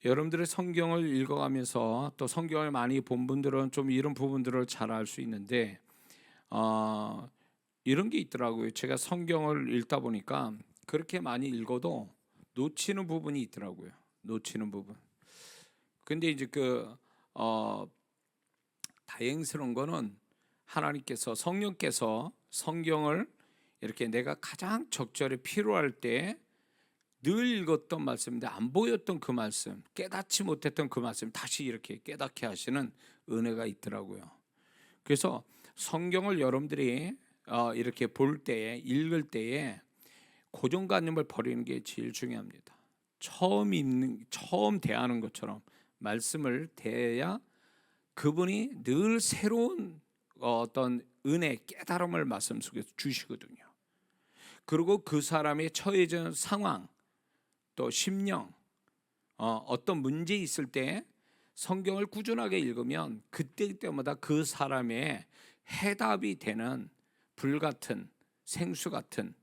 여러분들의 성경을 읽어가면서 또 성경을 많이 본 분들은 좀 이런 부분들을 잘 알 수 있는데 이런 게 있더라고요. 제가 성경을 읽다 보니까 그렇게 많이 읽어도 놓치는 부분이 있더라고요. 놓치는 부분. 근데 이제 다행스러운 거는 하나님께서 성령께서 성경을 이렇게 내가 가장 적절히 필요할 때 늘 읽었던 말씀인데 안 보였던 그 말씀, 깨닫지 못했던 그 말씀 다시 이렇게 깨닫게 하시는 은혜가 있더라고요. 그래서 성경을 여러분들이 이렇게 볼 때에, 읽을 때에 고정관념을 버리는 게 제일 중요합니다. 처음 대하는 것처럼 말씀을 대해야 그분이 늘 새로운 어떤 은혜, 깨달음을 말씀 속에서 주시거든요. 그리고 그 사람이 처해진 상황, 또 심령, 어떤 문제 있을 때 성경을 꾸준하게 읽으면 그때마다 그 사람의 해답이 되는 불같은 생수 같은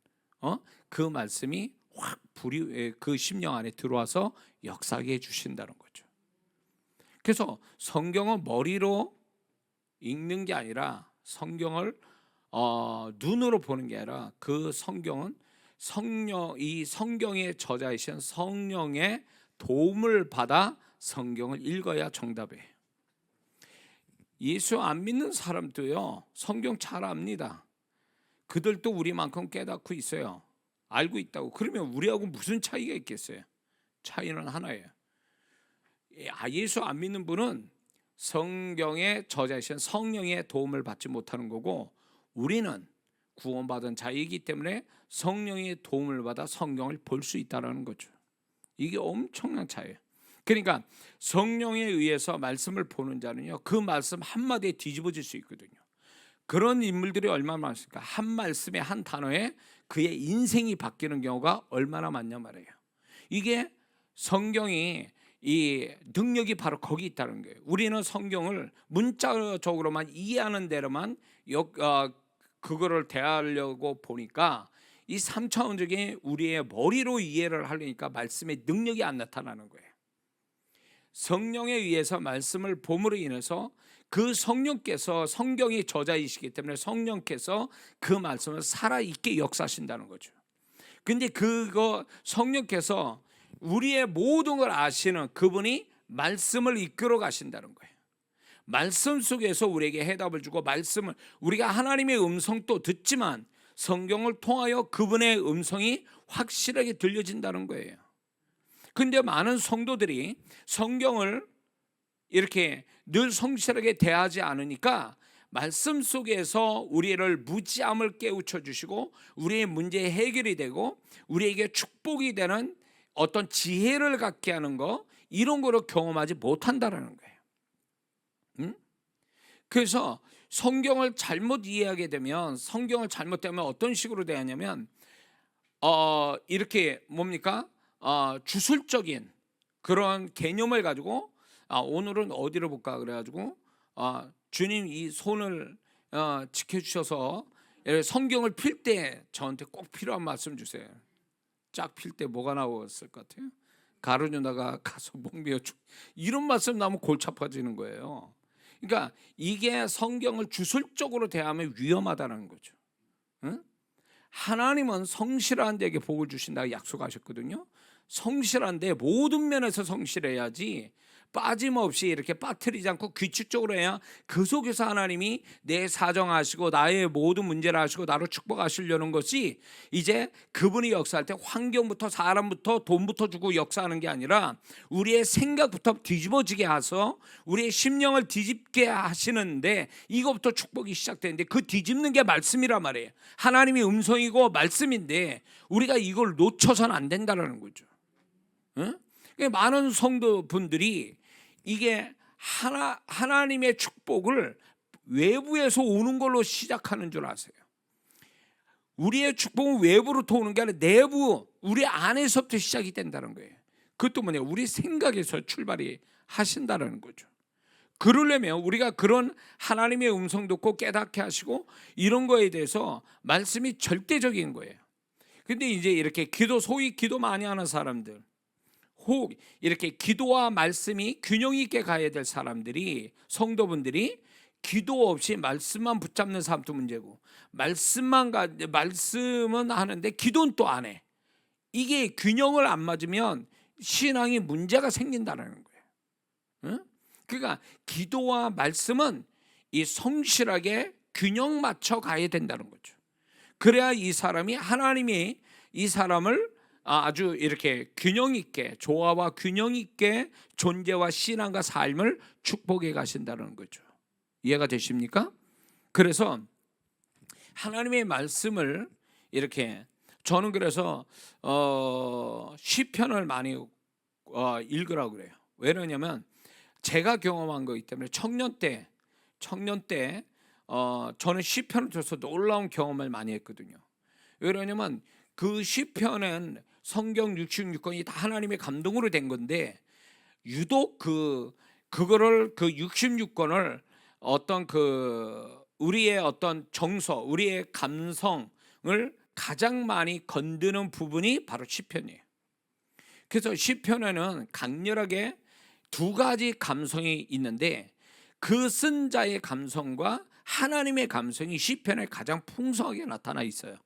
그 말씀이 확 그 심령 안에 들어와서 역사하게 해주신다는 거죠. 그래서 성경은 머리로 읽는 게 아니라 성경을 눈으로 보는 게 아니라 그 성경은 이 성경의 저자이신 성령의 도움을 받아 성경을 읽어야 정답이에요. 예수 안 믿는 사람도요 성경 잘 압니다. 그들도 우리만큼 깨닫고 있어요. 알고 있다고. 그러면 우리하고 무슨 차이가 있겠어요? 차이는 하나예요. 예수 안 믿는 분은 성경의 저자이신 성령의 도움을 받지 못하는 거고, 우리는 구원받은 자이기 때문에 성령의 도움을 받아 성경을 볼 수 있다는 거죠. 이게 엄청난 차이예요. 그러니까 성령에 의해서 말씀을 보는 자는요 그 말씀 한마디에 뒤집어질 수 있거든요. 그런 인물들이 얼마나 많습니까? 한 말씀에, 한 단어에 그의 인생이 바뀌는 경우가 얼마나 많냐 말이에요. 이게 성경이 이 능력이 바로 거기 있다는 거예요. 우리는 성경을 문자적으로만 이해하는 대로만 그거를 대하려고 보니까 이 3차원적인 우리의 머리로 이해를 하려니까 말씀의 능력이 안 나타나는 거예요. 성령에 의해서 말씀을 봄으로 인해서 그 성령께서 성경의 저자이시기 때문에 성령께서 그 말씀을 살아있게 역사하신다는 거죠. 근데 그거 성령께서 우리의 모든 걸 아시는 그분이 말씀을 이끌어 가신다는 거예요. 말씀 속에서 우리에게 해답을 주고, 말씀을 우리가 하나님의 음성도 듣지만 성경을 통하여 그분의 음성이 확실하게 들려진다는 거예요. 근데 많은 성도들이 성경을 이렇게 늘 성실하게 대하지 않으니까 말씀 속에서 우리를 무지함을 깨우쳐 주시고 우리의 문제 해결이 되고 우리에게 축복이 되는 어떤 지혜를 갖게 하는 거, 이런 거를 경험하지 못한다라는 거예요. 그래서 성경을 잘못 이해하게 되면, 성경을 잘못되면 어떤 식으로 대하냐면 이렇게 뭡니까? 주술적인 그런 개념을 가지고 오늘은 어디로 볼까 그래가지고 주님 이 손을 지켜주셔서 성경을 필 때 저한테 꼭 필요한 말씀 주세요. 쫙 필 때 뭐가 나왔을 것 같아요? 가르뉴나가 가서 목매어 이런 말씀 나오면 골치 아파지는 거예요. 그러니까 이게 성경을 주술적으로 대하면 위험하다는 거죠. 응? 하나님은 성실한 데에게 복을 주신다고 약속하셨거든요. 성실한데 모든 면에서 성실해야지 빠짐없이 이렇게 빠뜨리지 않고 규칙적으로 해야 그 속에서 하나님이 내 사정하시고 나의 모든 문제를 하시고 나로 축복하시려는 것이, 이제 그분이 역사할 때 환경부터 사람부터 돈부터 주고 역사하는 게 아니라 우리의 생각부터 뒤집어지게 해서 우리의 심령을 뒤집게 하시는데, 이거부터 축복이 시작되는데 그 뒤집는 게 말씀이란 말이에요. 하나님의 음성이고 말씀인데 우리가 이걸 놓쳐서는 안 된다는 거죠. 응? 많은 성도분들이 이게 하나님의 축복을 외부에서 오는 걸로 시작하는 줄 아세요? 우리의 축복은 외부로부터 오는 게 아니라 내부, 우리 안에서부터 시작이 된다는 거예요. 그것도 뭐냐? 우리 생각에서 출발이 하신다는 거죠. 그러려면 우리가 그런 하나님의 음성 듣고 깨닫게 하시고 이런 거에 대해서 말씀이 절대적인 거예요. 근데 이제 이렇게 소위 기도 많이 하는 사람들, 혹 이렇게 기도와 말씀이 균형 있게 가야 될 사람들이, 성도분들이 기도 없이 말씀만 붙잡는 사람도 문제고, 말씀은 하는데 기도는 또 안 해. 이게 균형을 안 맞으면 신앙이 문제가 생긴다는 거예요. 응? 그러니까 기도와 말씀은 이 성실하게 균형 맞춰 가야 된다는 거죠. 그래야 이 사람이, 하나님이 이 사람을 아주 이렇게 균형 있게, 조화와 균형 있게 존재와 신앙과 삶을 축복해 가신다는 거죠. 이해가 되십니까? 그래서 하나님의 말씀을 이렇게, 저는 그래서 시편을 많이 읽으라고 그래요. 왜냐면 제가 경험한 거기 때문에. 청년 때 저는 시편을 통해서 놀라운 경험을 많이 했거든요. 왜냐면 그 시편은 성경 66권이 다 하나님의 감동으로 된 건데, 유독 그거를, 그 66권을 어떤 우리의 어떤 정서, 우리의 감성을 가장 많이 건드는 부분이 바로 시편이에요. 그래서 시편에는 강렬하게 두 가지 감성이 있는데, 그 쓴 자의 감성과 하나님의 감성이 시편에 가장 풍성하게 나타나 있어요.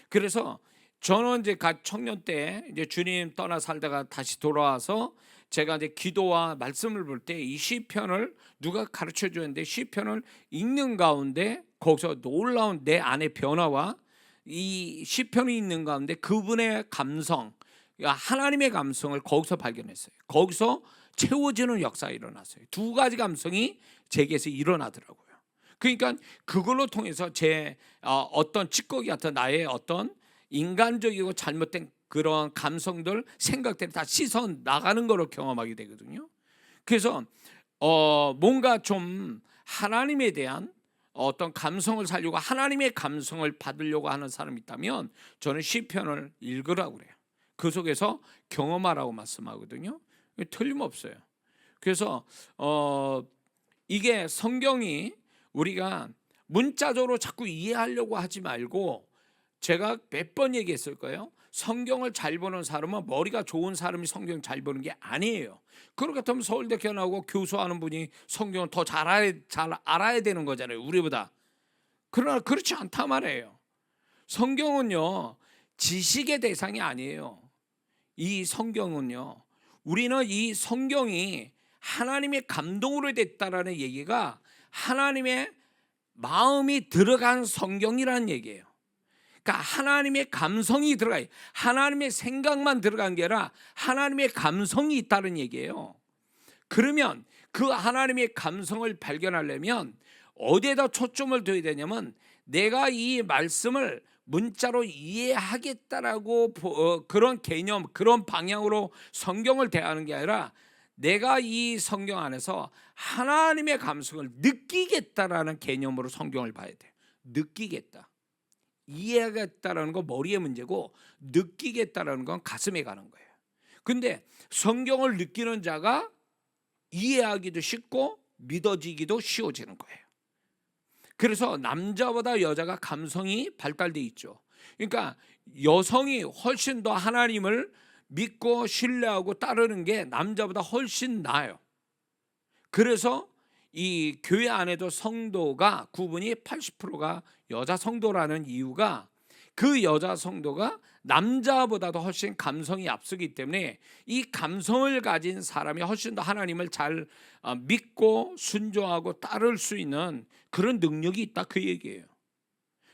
그래서 저는 이제 청년 때 이제 주님 떠나 살다가 다시 돌아와서 제가 이제 기도와 말씀을 볼 때 이 시편을 누가 가르쳐 주는데, 시편을 읽는 가운데 거기서 놀라운 내 안의 변화와 이 시편이 있는 가운데 그분의 감성, 하나님의 감성을 거기서 발견했어요. 거기서 채워지는 역사가 일어났어요. 두 가지 감성이 제게서 일어나더라고요. 그러니까 그걸로 통해서 제 어떤 찌꺼기 같은 나의 어떤 인간적이고 잘못된 그런 감성들, 생각들이 다 씻어 나가는 거로 경험하게 되거든요. 그래서 뭔가 좀 하나님에 대한 어떤 감성을 살려고, 하나님의 감성을 받으려고 하는 사람이 있다면 저는 시편을 읽으라고 그래요. 그 속에서 경험하라고 말씀하거든요. 틀림없어요. 그래서 이게 성경이 우리가 문자적으로 자꾸 이해하려고 하지 말고, 제가 몇 번 얘기했을 거예요. 성경을 잘 보는 사람은, 머리가 좋은 사람이 성경 잘 보는 게 아니에요. 그렇게 하면 서울대 나오고 교수하는 분이 성경을 더 잘 알아야 되는 거잖아요, 우리보다. 그러나 그렇지 않단 말이에요. 성경은요, 지식의 대상이 아니에요. 이 성경은요, 우리는 이 성경이 하나님의 감동으로 됐다라는 얘기가 하나님의 마음이 들어간 성경이라는 얘기예요. 그러니까 하나님의 감성이 들어가요. 하나님의 생각만 들어간 게 아니라 하나님의 감성이 있다는 얘기예요. 그러면 그 하나님의 감성을 발견하려면 어디에다 초점을 둬야 되냐면, 내가 이 말씀을 문자로 이해하겠다라고 그런 개념, 그런 방향으로 성경을 대하는 게 아니라, 내가 이 성경 안에서 하나님의 감성을 느끼겠다라는 개념으로 성경을 봐야 돼요. 느끼겠다. 이해하겠다라는 건 머리의 문제고, 느끼겠다라는 건 가슴에 가는 거예요. 근데 성경을 느끼는 자가 이해하기도 쉽고 믿어지기도 쉬워지는 거예요. 그래서 남자보다 여자가 감성이 발달돼 있죠. 그러니까 여성이 훨씬 더 하나님을 믿고 신뢰하고 따르는 게 남자보다 훨씬 나아요. 그래서 이 교회 안에도 성도가 구분이 80%가 여자 성도라는 이유가, 그 여자 성도가 남자보다도 훨씬 감성이 앞서기 때문에 이 감성을 가진 사람이 훨씬 더 하나님을 잘 믿고 순종하고 따를 수 있는 그런 능력이 있다, 그 얘기예요.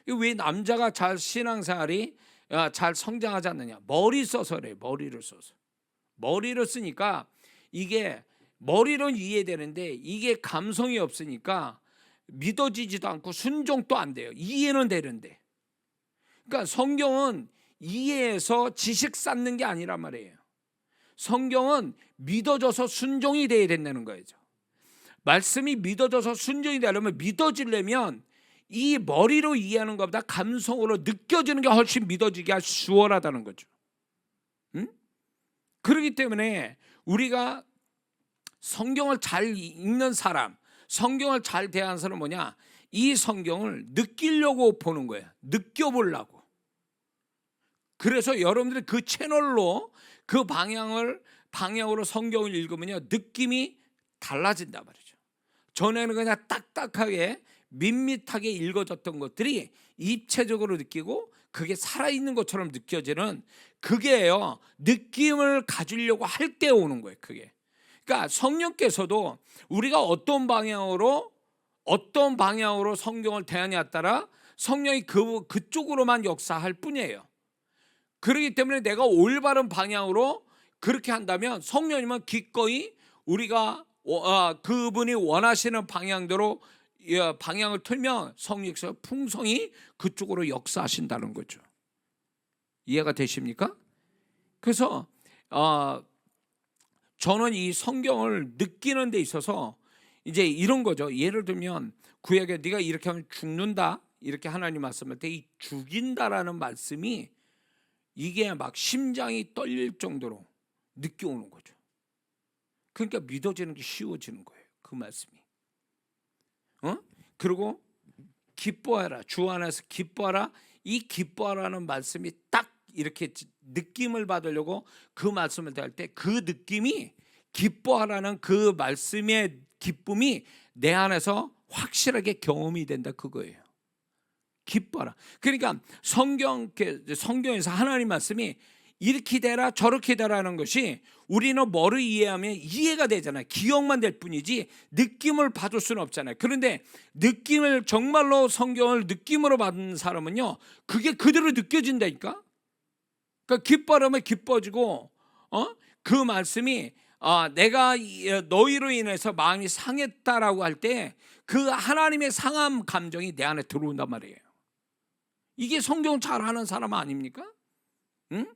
왜 남자가 잘 신앙생활이 잘 성장하지 않느냐? 머리 써서 그래요. 머리를 쓰니까 이게 머리로 이해되는데, 이게 감성이 없으니까 믿어지지도 않고 순종도 안 돼요. 이해는 되는데. 그러니까 성경은 이해해서 지식 쌓는 게 아니란 말이에요. 성경은 믿어져서 순종이 돼야 된다는 거죠. 말씀이 믿어져서 순종이 되려면, 믿어지려면 이 머리로 이해하는 것보다 감성으로 느껴지는 게 훨씬 믿어지기가 수월하다는 거죠. 그렇기 때문에 우리가 성경을 잘 읽는 사람, 성경을 잘 대하는 사람은 뭐냐? 이 성경을 느끼려고 보는 거예요. 느껴보려고. 그래서 여러분들이 그 채널로 그 방향을 방향으로 성경을 읽으면요, 느낌이 달라진단 말이죠. 전에는 그냥 딱딱하게 밋밋하게 읽어졌던 것들이 입체적으로 느끼고 그게 살아있는 것처럼 느껴지는, 그게요, 느낌을 가지려고 할 때 오는 거예요. 그게. 그러니까 성령께서도 우리가 어떤 방향으로 성경을 대하냐에 따라 성령이 그쪽으로만 역사할 뿐이에요. 그렇기 때문에 내가 올바른 방향으로 그렇게 한다면 성령님은 기꺼이 우리가 그분이 원하시는 방향대로 방향을 틀면 성령께서 풍성히 그쪽으로 역사하신다는 거죠. 이해가 되십니까? 그래서 저는 이 성경을 느끼는 데 있어서 이제 이런 거죠. 예를 들면 구약에 네가 이렇게 하면 죽는다, 이렇게 하나님 말씀할 때 이 죽인다라는 말씀이 이게 막 심장이 떨릴 정도로 느껴오는 거죠. 그러니까 믿어지는 게 쉬워지는 거예요. 그 말씀이. 그리고 기뻐하라, 주 안에서 기뻐하라. 이 기뻐하라는 말씀이 딱 이렇게 느낌을 받으려고 그 말씀을 할 때 그 느낌이, 기뻐하라는 그 말씀의 기쁨이 내 안에서 확실하게 경험이 된다, 그거예요. 기뻐하라. 그러니까 성경에서 하나님 말씀이 이렇게 되라 저렇게 되라는 것이 우리는 뭐를 이해하면 이해가 되잖아요. 기억만 될 뿐이지 느낌을 받을 수는 없잖아요. 그런데 느낌을, 정말로 성경을 느낌으로 받은 사람은요, 그게 그대로 느껴진다니까. 그러니까 기뻐하면 기뻐지고, 그 말씀이 내가 너희로 인해서 마음이 상했다라고 할 때 그 하나님의 상함 감정이 내 안에 들어온단 말이에요. 이게 성경 잘하는 사람 아닙니까? 응?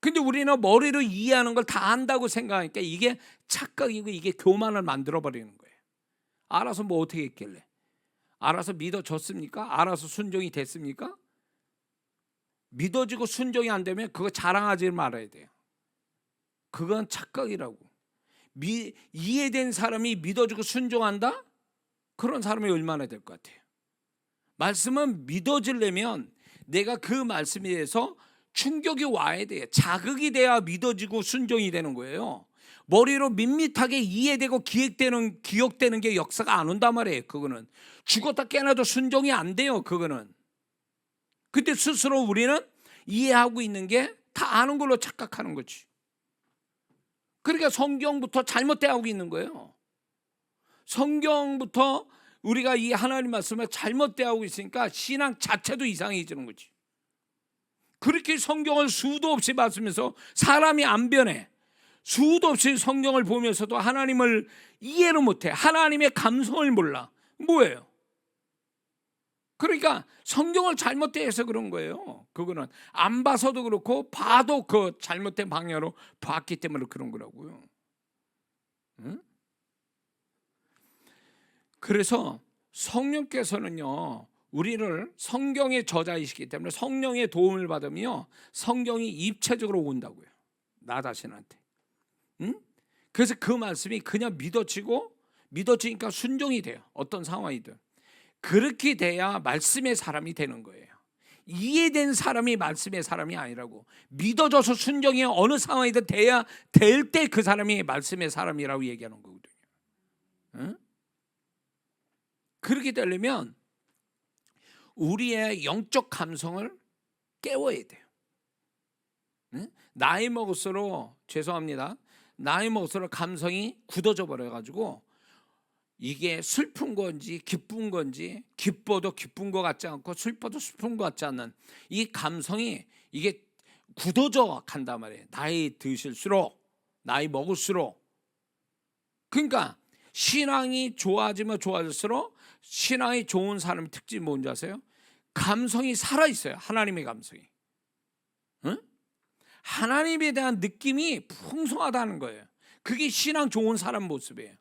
근데 우리는 머리로 이해하는 걸 다 안다고 생각하니까 이게 착각이고 이게 교만을 만들어 버리는 거예요. 알아서 뭐 어떻게 했길래? 알아서 믿어졌습니까? 알아서 순종이 됐습니까? 믿어지고 순종이 안 되면 그거 자랑하지 말아야 돼요. 그건 착각이라고. 이해된 사람이 믿어지고 순종한다? 그런 사람이 얼마나 될 것 같아요? 말씀은 믿어지려면 내가 그 말씀에 대해서 충격이 와야 돼요. 자극이 돼야 믿어지고 순종이 되는 거예요. 머리로 밋밋하게 이해되고 기억되는 게 역사가 안 온단 말이에요. 그거는 죽었다 깨나도 순종이 안 돼요. 그거는. 그때 스스로 우리는 이해하고 있는 게 다 아는 걸로 착각하는 거지. 그러니까 성경부터 잘못 대하고 있는 거예요. 성경부터 우리가 이 하나님 말씀을 잘못 대하고 있으니까 신앙 자체도 이상해지는 거지. 그렇게 성경을 수도 없이 봤으면서 사람이 안 변해. 수도 없이 성경을 보면서도 하나님을 이해를 못해. 하나님의 감성을 몰라. 뭐예요? 그러니까 성경을 잘못 대해서 그런 거예요. 그거는 안 봐서도 그렇고 봐도 그 잘못된 방향으로 봤기 때문에 그런 거라고요. 응? 그래서 성령께서는요, 우리를 성경의 저자이시기 때문에 성령의 도움을 받으며 성경이 입체적으로 온다고요. 나 자신한테. 응? 그래서 그 말씀이 그냥 믿어지니까 순종이 돼요. 어떤 상황이든. 그렇게 돼야 말씀의 사람이 되는 거예요. 이해된 사람이 말씀의 사람이 아니라고. 믿어져서 순종이 어느 상황이든 돼야 될 때 그 사람이 말씀의 사람이라고 얘기하는 거거든요. 응? 그렇게 되려면 우리의 영적 감성을 깨워야 돼요. 응? 나이 먹을수록, 죄송합니다, 나이 먹을수록 감성이 굳어져 버려가지고 이게 슬픈 건지 기쁜 건지, 기뻐도 기쁜 것 같지 않고 슬퍼도 슬픈 것 같지 않는 이 감성이 이게 굳어져 간단 말이에요. 나이 드실수록, 나이 먹을수록. 그러니까 신앙이 좋아지면 좋아질수록 신앙이 좋은 사람의 특징이 뭔지 아세요? 감성이 살아있어요. 하나님의 감성이. 응? 하나님에 대한 느낌이 풍성하다는 거예요. 그게 신앙 좋은 사람 모습이에요.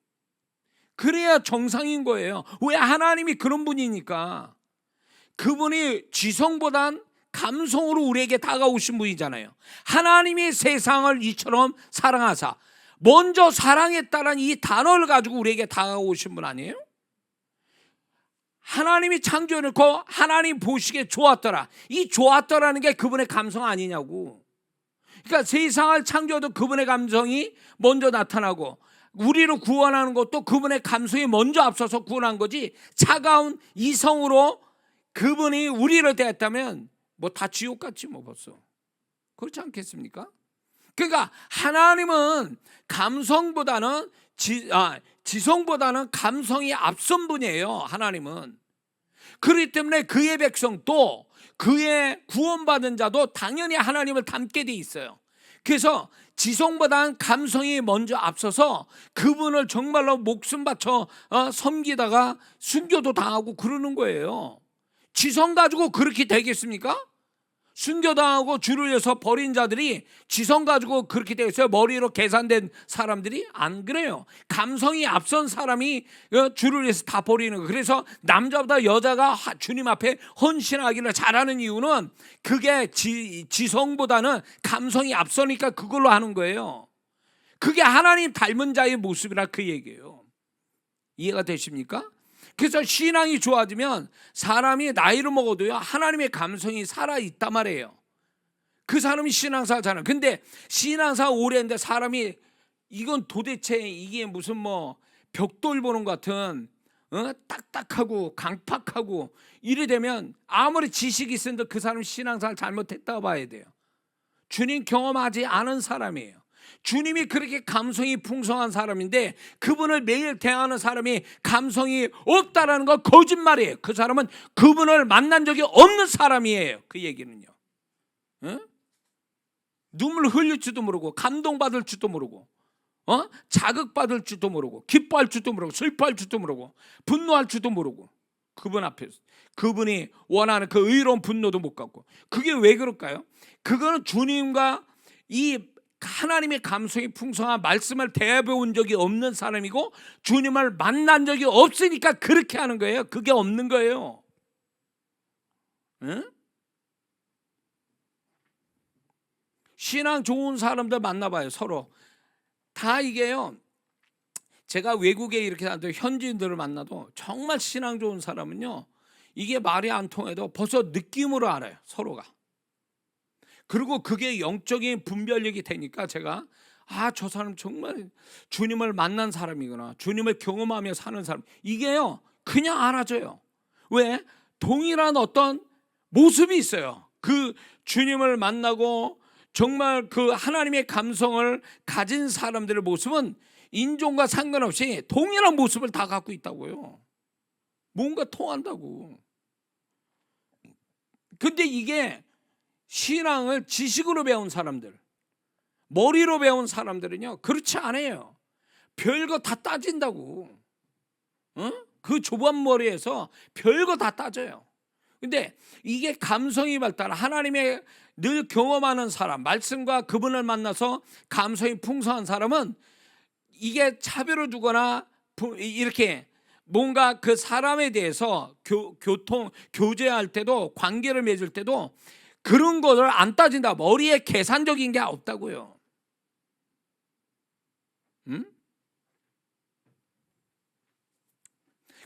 그래야 정상인 거예요. 왜? 하나님이 그런 분이니까. 그분이 지성보단 감성으로 우리에게 다가오신 분이잖아요. 하나님이 세상을 이처럼 사랑하사, 먼저 사랑했다는 이 단어를 가지고 우리에게 다가오신 분 아니에요? 하나님이 창조해놓고 하나님 보시기에 좋았더라. 이 좋았더라는 게 그분의 감성 아니냐고. 그러니까 세상을 창조도 그분의 감성이 먼저 나타나고 우리를 구원하는 것도 그분의 감성이 먼저 앞서서 구원한 거지, 차가운 이성으로 그분이 우리를 대했다면 뭐 다 지옥 같지 뭐 벌써. 그렇지 않겠습니까? 그러니까 하나님은 감성보다는 지성보다는 감성이 앞선 분이에요. 하나님은. 그렇기 때문에 그의 백성도, 그의 구원받은 자도 당연히 하나님을 닮게 돼 있어요. 그래서 지성보다는 감성이 먼저 앞서서 그분을 정말로 목숨 바쳐 섬기다가 순교도 당하고 그러는 거예요. 지성 가지고 그렇게 되겠습니까? 순교당하고 주를 위해서 버린 자들이 지성 가지고 그렇게 되겠어요? 머리로 계산된 사람들이? 안 그래요. 감성이 앞선 사람이 주를 위해서 다 버리는 거예요. 그래서 남자보다 여자가 주님 앞에 헌신하기를 잘하는 이유는 그게 지성보다는 감성이 앞서니까 그걸로 하는 거예요. 그게 하나님 닮은 자의 모습이라 그 얘기예요. 이해가 되십니까? 그래서 신앙이 좋아지면 사람이 나이를 먹어도요 하나님의 감성이 살아있단 말이에요. 그 사람이 신앙생활 잘하는. 근데 신앙생활 오래 했는데 사람이 이건 도대체 이게 무슨 뭐 벽돌 보는 것 같은 딱딱하고 강팍하고 이래 되면 아무리 지식이 있어도 그 사람 신앙생활 잘못했다고 봐야 돼요. 주님 경험하지 않은 사람이에요. 주님이 그렇게 감성이 풍성한 사람인데 그분을 매일 대하는 사람이 감성이 없다라는 건 거짓말이에요. 그 사람은 그분을 만난 적이 없는 사람이에요. 그 얘기는요. 눈물 흘릴 줄도 모르고 감동받을 줄도 모르고 자극받을 줄도 모르고 기뻐할 줄도 모르고 슬퍼할 줄도 모르고 분노할 줄도 모르고 그분 앞에서 그분이 원하는 그 의로운 분노도 못 갖고. 그게 왜 그럴까요? 그거는 주님과 이 하나님의 감성이 풍성한 말씀을 대해본 적이 없는 사람이고 주님을 만난 적이 없으니까 그렇게 하는 거예요. 그게 없는 거예요. 응? 신앙 좋은 사람들 만나봐요. 서로 다 이게요. 제가 외국에 이렇게 사는데 현지인들을 만나도 정말 신앙 좋은 사람은요 이게 말이 안 통해도 벌써 느낌으로 알아요. 서로가. 그리고 그게 영적인 분별력이 되니까 제가 저 사람 정말 주님을 만난 사람이구나, 주님을 경험하며 사는 사람, 이게요 그냥 알아져요. 왜? 동일한 어떤 모습이 있어요. 그 주님을 만나고 정말 그 하나님의 감성을 가진 사람들의 모습은 인종과 상관없이 동일한 모습을 다 갖고 있다고요. 뭔가 통한다고. 근데 이게 신앙을 지식으로 배운 사람들, 머리로 배운 사람들은요 그렇지 않아요. 별거 다 따진다고. 그 좁은 머리에서 별거 다 따져요. 근데 이게 감성이 발달, 하나님의 늘 경험하는 사람, 말씀과 그분을 만나서 감성이 풍성한 사람은 이게 차별을 두거나 이렇게 뭔가 그 사람에 대해서 교제할 때도, 관계를 맺을 때도 그런 것을 안 따진다. 머리에 계산적인 게 없다고요.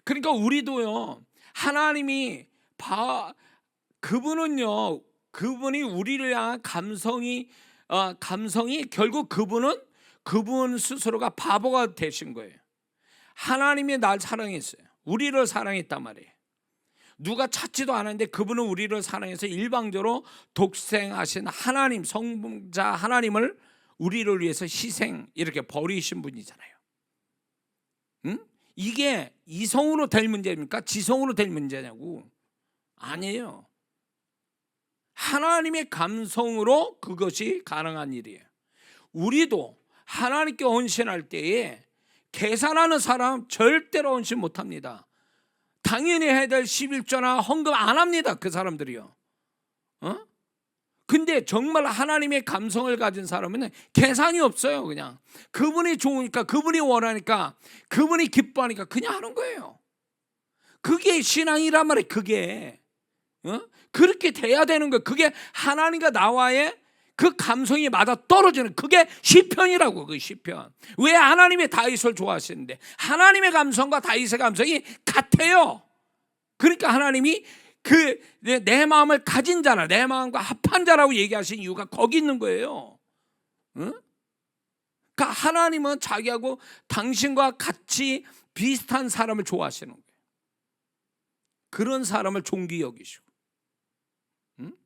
그러니까 우리도요 하나님이 그분은요 그분이 우리를 향한 감성이 결국 그분 스스로가 바보가 되신 거예요. 하나님이 날 사랑했어요. 우리를 사랑했단 말이에요. 누가 찾지도 않았는데 그분은 우리를 사랑해서 일방적으로 독생하신 하나님, 성자 하나님을 우리를 위해서 희생 이렇게 버리신 분이잖아요. 이게 이성으로 될 문제입니까? 지성으로 될 문제냐고. 아니에요. 하나님의 감성으로 그것이 가능한 일이에요. 우리도 하나님께 헌신할 때에 계산하는 사람 절대로 헌신 못합니다. 당연히 해야 될 11조나 헌금 안 합니다. 그 사람들이요. 근데 정말 하나님의 감성을 가진 사람은 계산이 없어요. 그냥 그분이 좋으니까, 그분이 원하니까, 그분이 기뻐하니까 그냥 하는 거예요. 그게 신앙이란 말이에요. 그게 그렇게 돼야 되는 거예요. 그게 하나님과 나와의 그 감성이 맞아 떨어지는, 그게 시편이라고. 그 시편. 왜 하나님의 다윗을 좋아하시는데 하나님의 감성과 다윗의 감성이 같아요. 그러니까 하나님이 내 마음을 가진 자나 내 마음과 합한 자라고 얘기하신 이유가 거기 있는 거예요. 응? 그러니까 하나님은 자기하고 당신과 같이 비슷한 사람을 좋아하시는 거예요. 그런 사람을 존귀 여기시고. 응?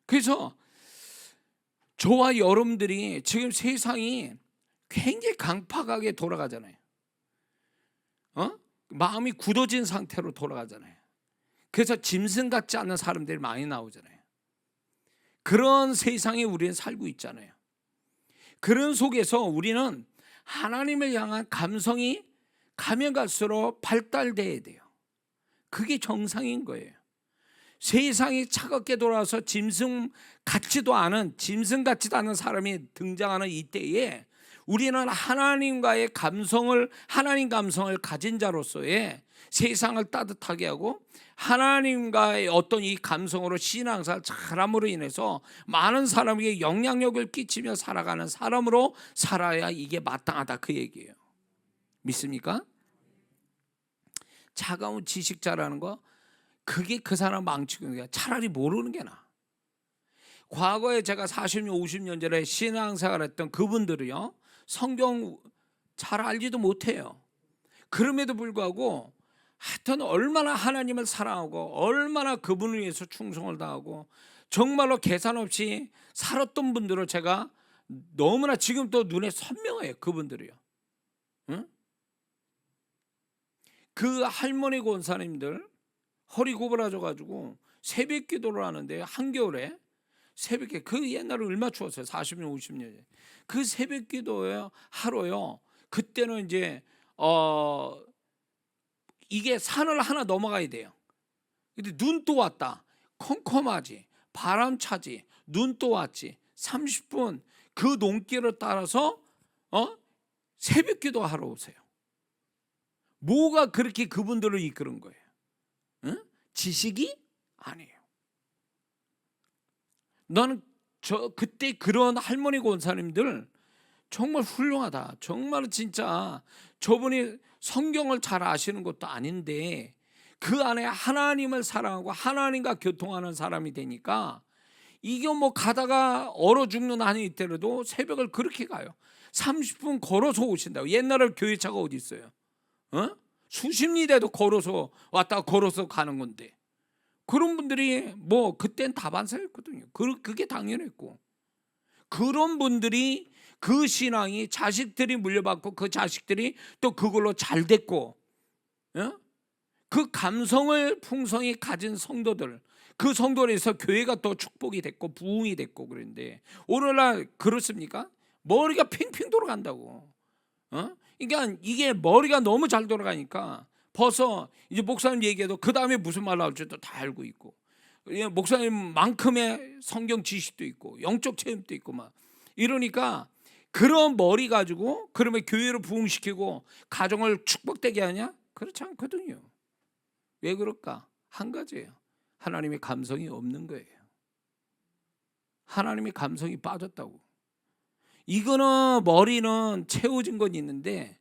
그래서 저와 여러분들이 지금 세상이 굉장히 강팍하게 돌아가잖아요. 마음이 굳어진 상태로 돌아가잖아요. 그래서 짐승 같지 않은 사람들이 많이 나오잖아요. 그런 세상에 우리는 살고 있잖아요. 그런 속에서 우리는 하나님을 향한 감성이 가면 갈수록 발달돼야 돼요. 그게 정상인 거예요. 세상이 차갑게 돌아서 짐승 같지도 않은 사람이 등장하는 이때에 우리는 하나님 감성을 가진 자로서의 세상을 따뜻하게 하고 하나님과의 어떤 이 감성으로 신앙생활 잘함으로 인해서 많은 사람에게 영향력을 끼치며 살아가는 사람으로 살아야 이게 마땅하다, 그 얘기예요. 믿습니까? 차가운 지식자라는 거, 그게 그 사람 망치고 있는 게 차라리 모르는 게 나아. 과거에 제가 40년 50년 전에 신앙생활 했던 그분들이요, 성경 잘 알지도 못해요. 그럼에도 불구하고 하여튼 얼마나 하나님을 사랑하고 얼마나 그분을 위해서 충성을 다하고 정말로 계산 없이 살았던 분들을 제가 너무나 지금 또 눈에 선명해요. 그분들이요. 응? 그 할머니 권사님들 허리 구부러져가지고 새벽 기도를 하는데, 한겨울에 새벽에, 그 옛날에 얼마 추웠어요. 40년 50년 그 새벽 기도에 하루요. 그때는 이제 이게 산을 하나 넘어가야 돼요. 근데 눈 또 왔다. 컴컴하지, 바람 차지, 눈 또 왔지. 30분 그 논길을 따라서 새벽 기도 하러 오세요. 뭐가 그렇게 그분들을 이끄는 거예요? 응? 지식이 아니에요. 나는 그때 그런 할머니 권사님들 정말 훌륭하다. 정말 진짜 저분이 성경을 잘 아시는 것도 아닌데 그 안에 하나님을 사랑하고 하나님과 교통하는 사람이 되니까 이게 뭐 가다가 얼어 죽는 한이 있더라도 새벽을 그렇게 가요. 30분 걸어서 오신다고. 옛날에 교회차가 어디 있어요? 수십 리대도 걸어서 왔다가 걸어서 가는 건데, 그런 분들이 뭐 그땐 다반사였거든요. 그게 당연했고, 그런 분들이 그 신앙이 자식들이 물려받고 그 자식들이 또 그걸로 잘 됐고, 그 감성을 풍성히 가진 성도들, 그 성도에서 교회가 또 축복이 됐고 부흥이 됐고. 그런데 오늘날 그렇습니까? 머리가 핑핑 돌아간다고. 그러니까 이게 머리가 너무 잘 돌아가니까 벌써 이제 목사님 얘기해도 그 다음에 무슨 말 나올지도 다 알고 있고, 목사님만큼의 성경 지식도 있고 영적 체험도 있고 막 이러니까, 그런 머리 가지고 그러면 교회를 부흥시키고 가정을 축복되게 하냐? 그렇지 않거든요. 왜 그럴까? 한 가지예요. 하나님의 감성이 없는 거예요. 하나님의 감성이 빠졌다고. 이거는 머리는 채워진 건 있는데,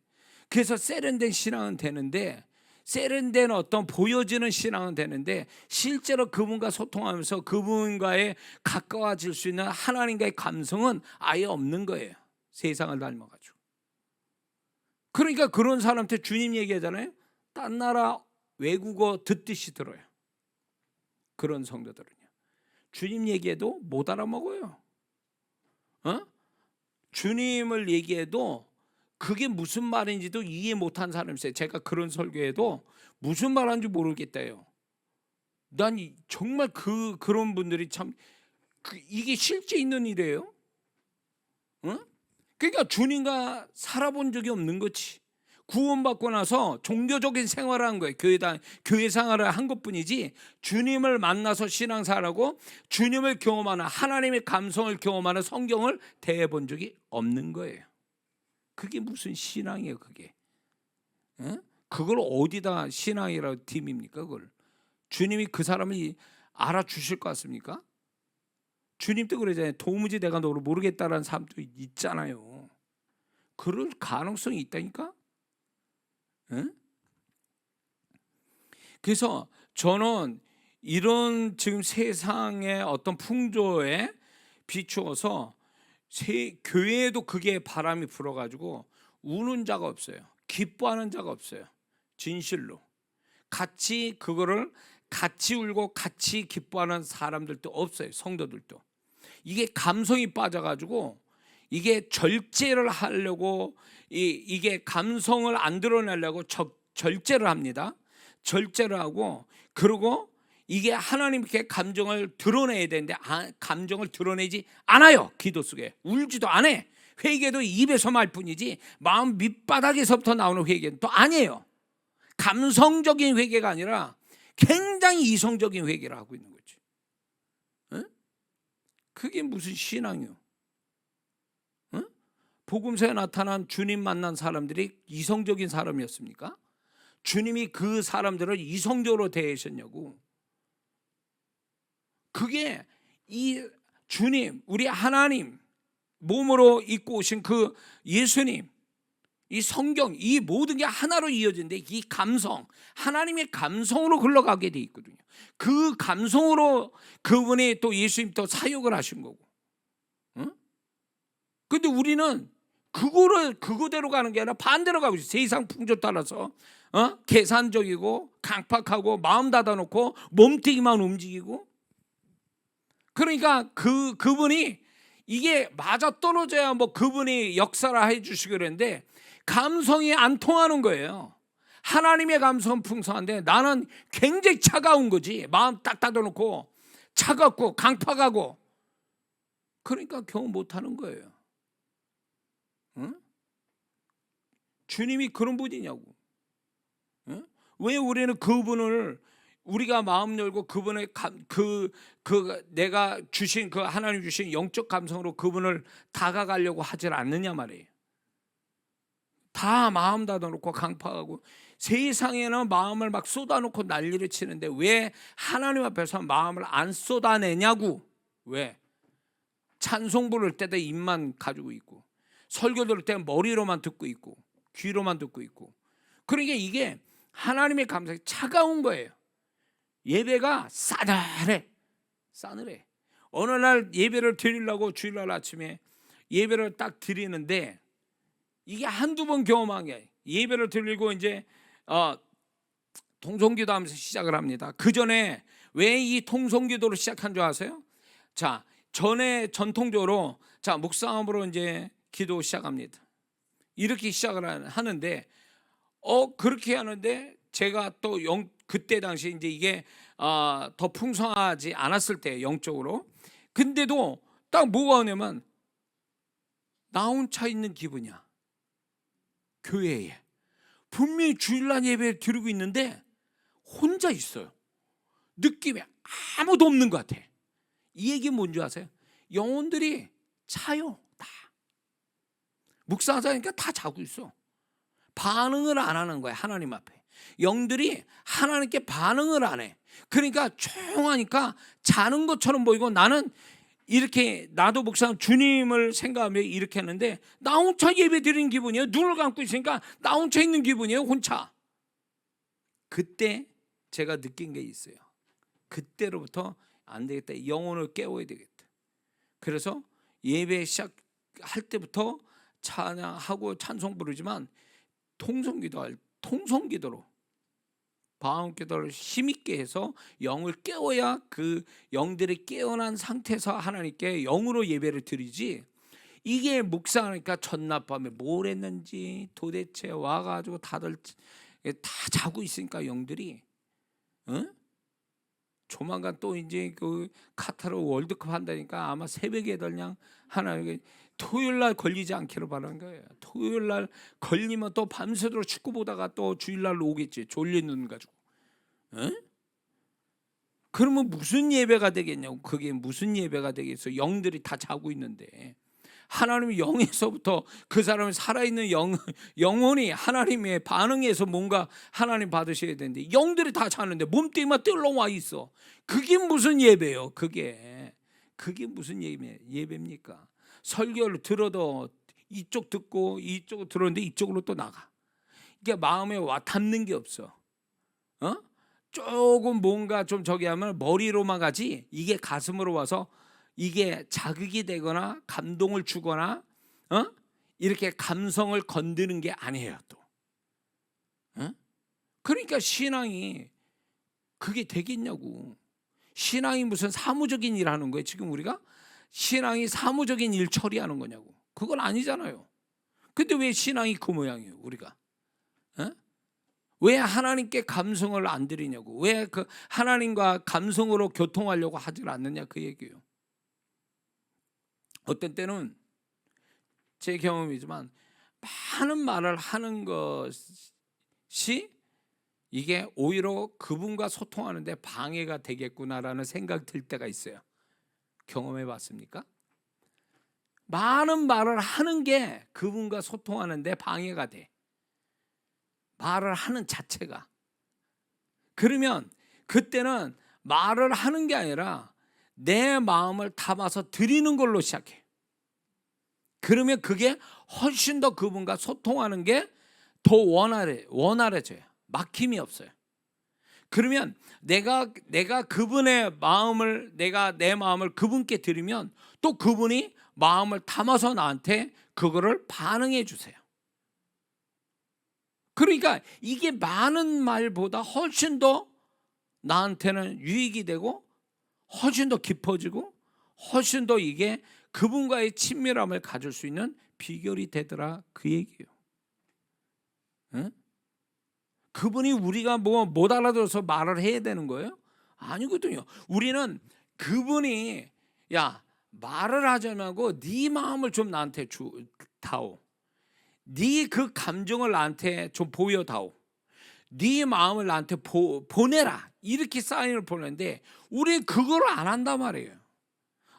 그래서 세련된 신앙은 되는데, 세련된 어떤 보여지는 신앙은 되는데, 실제로 그분과 소통하면서 그분과의 가까워질 수 있는 하나님과의 감성은 아예 없는 거예요. 세상을 닮아가지고. 그러니까 그런 사람한테 주님 얘기하잖아요. 딴 나라 외국어 듣듯이 들어요. 그런 성도들은요, 주님 얘기해도 못 알아먹어요. 주님을 얘기해도 그게 무슨 말인지도 이해 못한 사람이 있어요. 제가 그런 설교해도 무슨 말하는지 모르겠다요. 난 정말 그런 분들이 참, 이게 실제 있는 일이에요. 그러니까 주님과 살아본 적이 없는 거지. 구원받고 나서 종교적인 생활을 한 거예요. 교회 생활을 한 것뿐이지, 주님을 만나서 신앙생활하고 주님을 경험하는, 하나님의 감성을 경험하는 성경을 대해본 적이 없는 거예요. 그게 무슨 신앙이에요, 그게? 그걸 어디다 신앙이라고 팀입니까? 그걸 주님이 그 사람을 알아주실 것 같습니까? 주님도 그러잖아요. 도무지 내가 너를 모르겠다라는 사람도 있잖아요. 그럴 가능성이 있다니까. 그래서 저는 이런 지금 세상의 어떤 풍조에 비추어서 교회에도 그게 바람이 불어가지고 우는 자가 없어요. 기뻐하는 자가 없어요. 진실로 같이 그거를 같이 울고 같이 기뻐하는 사람들도 없어요. 성도들도. 이게 감성이 빠져가지고 이게 절제를 하려고 이게 감성을 안 드러내려고 절제를 합니다. 절제를 하고, 그리고 이게 하나님께 감정을 드러내야 되는데 감정을 드러내지 않아요. 기도 속에 울지도 않아. 회개도 입에서 말 뿐이지 마음 밑바닥에서부터 나오는 회개는 또 아니에요. 감성적인 회개가 아니라 굉장히 이성적인 회개를 하고 있는 거지. 응? 그게 무슨 신앙이요? 응? 복음서에 나타난 주님 만난 사람들이 이성적인 사람이었습니까? 주님이 그 사람들을 이성적으로 대하셨냐고. 그게 이 주님, 우리 하나님 몸으로 입고 오신 그 예수님, 이 성경, 이 모든 게 하나로 이어진데 이 감성, 하나님의 감성으로 흘러가게 돼 있거든요. 그 감성으로 그분이 또 예수님 또 사역을 하신 거고. 응? 근데 우리는 그거대로 가는 게 아니라 반대로 가고 있어요. 세상 풍조 따라서 계산적이고 강팍하고 마음 닫아놓고 몸뚱이만 움직이고. 그러니까 그분이 이게 맞아떨어져야 뭐 그분이 역사를 해주시고 그랬는데 감성이 안 통하는 거예요. 하나님의 감성은 풍성한데 나는 굉장히 차가운 거지. 마음 딱 닫아놓고 차갑고 강팍하고. 그러니까 겨우 못하는 거예요. 응? 주님이 그런 분이냐고. 응? 왜 우리는 그분을 우리가 마음 열고 그분의 내가 주신 그 하나님 주신 영적 감성으로 그분을 다가가려고 하질 않느냐 말이에요. 다 마음 닫아놓고 강팍하고 세상에는 마음을 막 쏟아놓고 난리를 치는데 왜 하나님 앞에서 마음을 안 쏟아내냐고. 왜? 찬송 부를 때도 입만 가지고 있고 설교 들을 때 머리로만 듣고 있고 귀로만 듣고 있고. 그러니까 이게 하나님의 감성이 차가운 거예요. 예배가 싸늘해. 어느 날 예배를 드리려고 주일날 아침에 예배를 딱 드리는데 이게 한두 번 경험한 게, 예배를 드리고 이제 통성기도 하면서 시작을 합니다. 그 전에 왜 이 통성기도를 시작한 줄 아세요? 자, 전에 전통적으로 묵상함으로 이제 기도 시작합니다. 이렇게 시작을 하는데 그렇게 하는데 제가 또 그때 당시 이제 이게 더 풍성하지 않았을 때 영적으로. 근데도 딱 뭐가 오냐면 나 혼자 있는 기분이야. 교회에 분명히 주일날 예배 드리고 있는데 혼자 있어요. 느낌이 아무도 없는 것 같아. 이 얘기 뭔지 아세요? 영혼들이 차요. 다 묵상하자니까 다 자고 있어. 반응을 안 하는 거야. 하나님 앞에 영들이 하나님께 반응을 안 해. 그러니까 조용하니까 자는 것처럼 보이고, 나는 이렇게 나도 묵상 주님을 생각하며 이렇게 하는데 나 혼자 예배 드리는 기분이에요. 눈을 감고 있으니까 나 혼자 있는 기분이에요. 혼자. 그때 제가 느낀 게 있어요. 그때로부터 안 되겠다. 영혼을 깨워야 되겠다. 그래서 예배 시작할 때부터 찬양하고 찬송 부르지만 통성기도로 방언기도를 힘있게 해서 영을 깨워야 그 영들이 깨어난 상태에서 하나님께 영으로 예배를 드리지. 이게 묵상하니까 전날 밤에 뭘 했는지 도대체 와가지고 다들 다 자고 있으니까 영들이 조만간 또 이제 그 카타르 월드컵 한다니까 아마 새벽에 그냥 하나님께 토요일날 걸리지 않기를 바라는 거예요. 토요일날 걸리면 또 밤새도록 축구 보다가 또 주일날로 오겠지. 졸린 눈 가지고. 그러면 무슨 예배가 되겠냐고. 그게 무슨 예배가 되겠어. 영들이 다 자고 있는데. 하나님의 영에서부터 그 사람이 살아있는 영혼이 하나님의 반응에서 뭔가 하나님 받으셔야 되는데 영들이 다 자는데 몸뚱이만 뜰렁와 있어. 그게 무슨 예배예요. 그게 무슨 예배입니까? 설교를 들어도 이쪽 듣고 이쪽 들었는데 이쪽으로 또 나가. 이게 마음에 와 닿는 게 없어. 조금 뭔가 좀 저기 하면 머리로만 가지 이게 가슴으로 와서 이게 자극이 되거나 감동을 주거나 이렇게 감성을 건드는 게 아니에요 또. 그러니까 신앙이 그게 되겠냐고. 신앙이 무슨 사무적인 일 하는 거예요 지금 우리가? 신앙이 사무적인 일 처리하는 거냐고. 그건 아니잖아요. 근데 왜 신앙이 그 모양이에요 우리가? 왜 하나님께 감성을 안 드리냐고. 왜 그 하나님과 감성으로 교통하려고 하질 않느냐 그 얘기예요. 어떤 때는 제 경험이지만 많은 말을 하는 것이 이게 오히려 그분과 소통하는데 방해가 되겠구나라는 생각이 들 때가 있어요. 경험해 봤습니까? 많은 말을 하는 게 그분과 소통하는데 방해가 돼. 말을 하는 자체가. 그러면 그때는 말을 하는 게 아니라 내 마음을 담아서 드리는 걸로 시작해. 그러면 그게 훨씬 더 그분과 소통하는 게 더 원활해져요. 막힘이 없어요. 그러면 내가 그분의 마음을 내 마음을 그분께 드리면 또 그분이 마음을 담아서 나한테 그거를 반응해 주세요. 그러니까 이게 많은 말보다 훨씬 더 나한테는 유익이 되고 훨씬 더 깊어지고 훨씬 더 이게 그분과의 친밀함을 가질 수 있는 비결이 되더라 그 얘기예요. 그분이 우리가 뭐 못 알아들어서 말을 해야 되는 거예요? 아니거든요. 우리는 그분이 야 말을 하지 말고 네 마음을 좀 나한테 다오. 네 그 감정을 나한테 좀 보여다오. 네 마음을 나한테 보내라. 이렇게 사인을 보내는데 우리 그걸 안 한단 말이에요.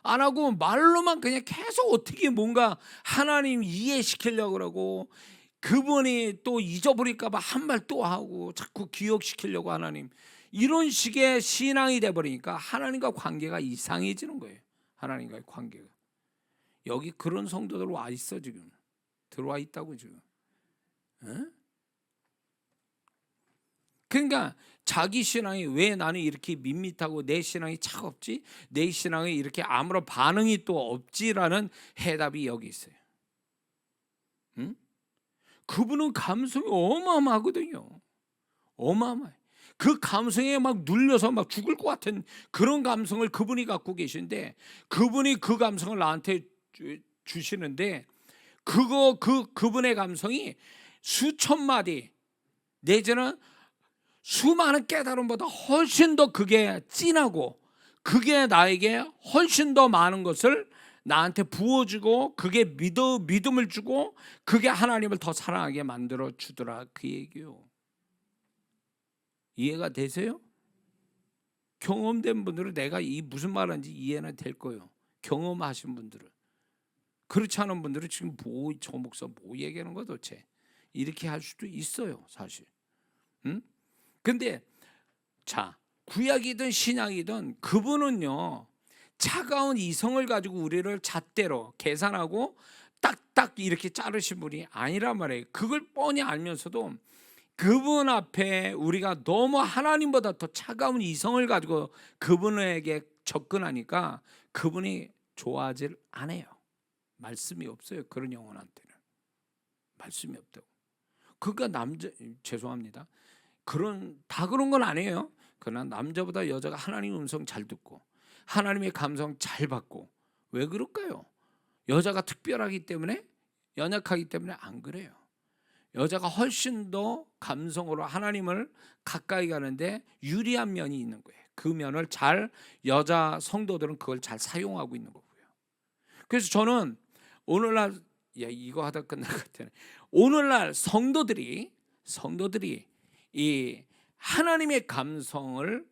안 하고 말로만 그냥 계속 어떻게 뭔가 하나님 이해시키려고 그러고 그분이 또 잊어버릴까 봐 한 말 또 하고 자꾸 기억시키려고 하나님 이런 식의 신앙이 돼버리니까 하나님과 관계가 이상해지는 거예요. 하나님과의 관계가. 여기 그런 성도들 와 있어 지금. 들어와 있다고 지금. 그러니까 자기 신앙이 왜 나는 이렇게 밋밋하고 내 신앙이 차갑지? 내 신앙이 이렇게 아무런 반응이 또 없지라는 해답이 여기 있어요. 그분은 감성이 어마어마하거든요. 어마어마해. 그 감성에 막 눌려서 막 죽을 것 같은 그런 감성을 그분이 갖고 계신데 그분이 그 감성을 나한테 주시는데 그분의 감성이 수천 마디 내지는 수많은 깨달음보다 훨씬 더 그게 진하고 그게 나에게 훨씬 더 많은 것을 나한테 부어주고 그게 믿음을 주고 그게 하나님을 더 사랑하게 만들어 주더라 그 얘기요. 이해가 되세요? 경험된 분들은 내가 이 무슨 말인지 이해는 될 거예요. 경험하신 분들은. 그렇지 않은 분들은 지금 저 목사 뭐 얘기하는 거야 도대체. 이렇게 할 수도 있어요 사실. 근데 자 구약이든 신약이든 그분은요 차가운 이성을 가지고 우리를 잣대로 계산하고 딱딱 이렇게 자르신 분이 아니란 말이에요. 그걸 뻔히 알면서도 그분 앞에 우리가 너무 하나님보다 더 차가운 이성을 가지고 그분에게 접근하니까 그분이 좋아하질 않아요. 말씀이 없어요. 그런 영혼한테는 말씀이 없다고. 그러니까 죄송합니다. 다 그런 건 아니에요. 그러나 남자보다 여자가 하나님 음성 잘 듣고 하나님의 감성 잘 받고 왜 그럴까요? 여자가 특별하기 때문에 연약하기 때문에 안 그래요. 여자가 훨씬 더 감성으로 하나님을 가까이 가는데 유리한 면이 있는 거예요. 그 면을 여자 성도들은 그걸 잘 사용하고 있는 거고요. 그래서 저는 오늘날 이거 하다 끝날 것 같아요. 오늘날 성도들이 이 하나님의 감성을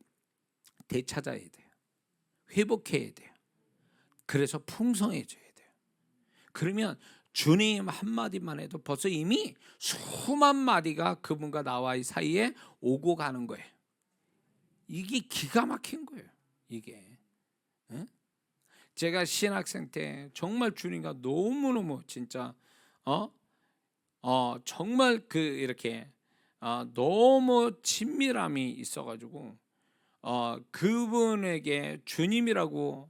되찾아야 돼요. 회복해야 돼요. 그래서 풍성해져야 돼요. 그러면 주님 한마디만 해도 벌써 이미 수만 마디가 그분과 나와의 사이에 오고 가는 거예요. 이게 기가 막힌 거예요. 이게. 제가 신학생 때 정말 주님과 너무너무 진짜 정말 이렇게 너무 친밀함이 있어가지고 그분에게 주님이라고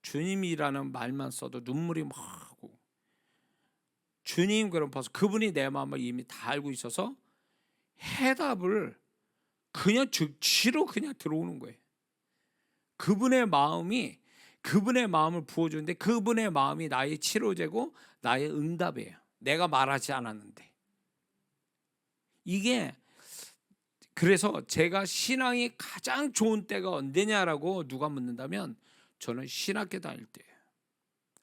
주님이라는 말만 써도 눈물이 막 오고, 주님 그럼 벌써 그분이 내 마음을 이미 다 알고 있어서 해답을 그냥 즉시로 그냥 들어오는 거예요. 그분의 마음이, 그분의 마음을 부어주는데 그분의 마음이 나의 치료제고 나의 응답이에요. 내가 말하지 않았는데. 이게 그래서 제가 신앙이 가장 좋은 때가 언제냐라고 누가 묻는다면 저는 신학교 다닐 때예요.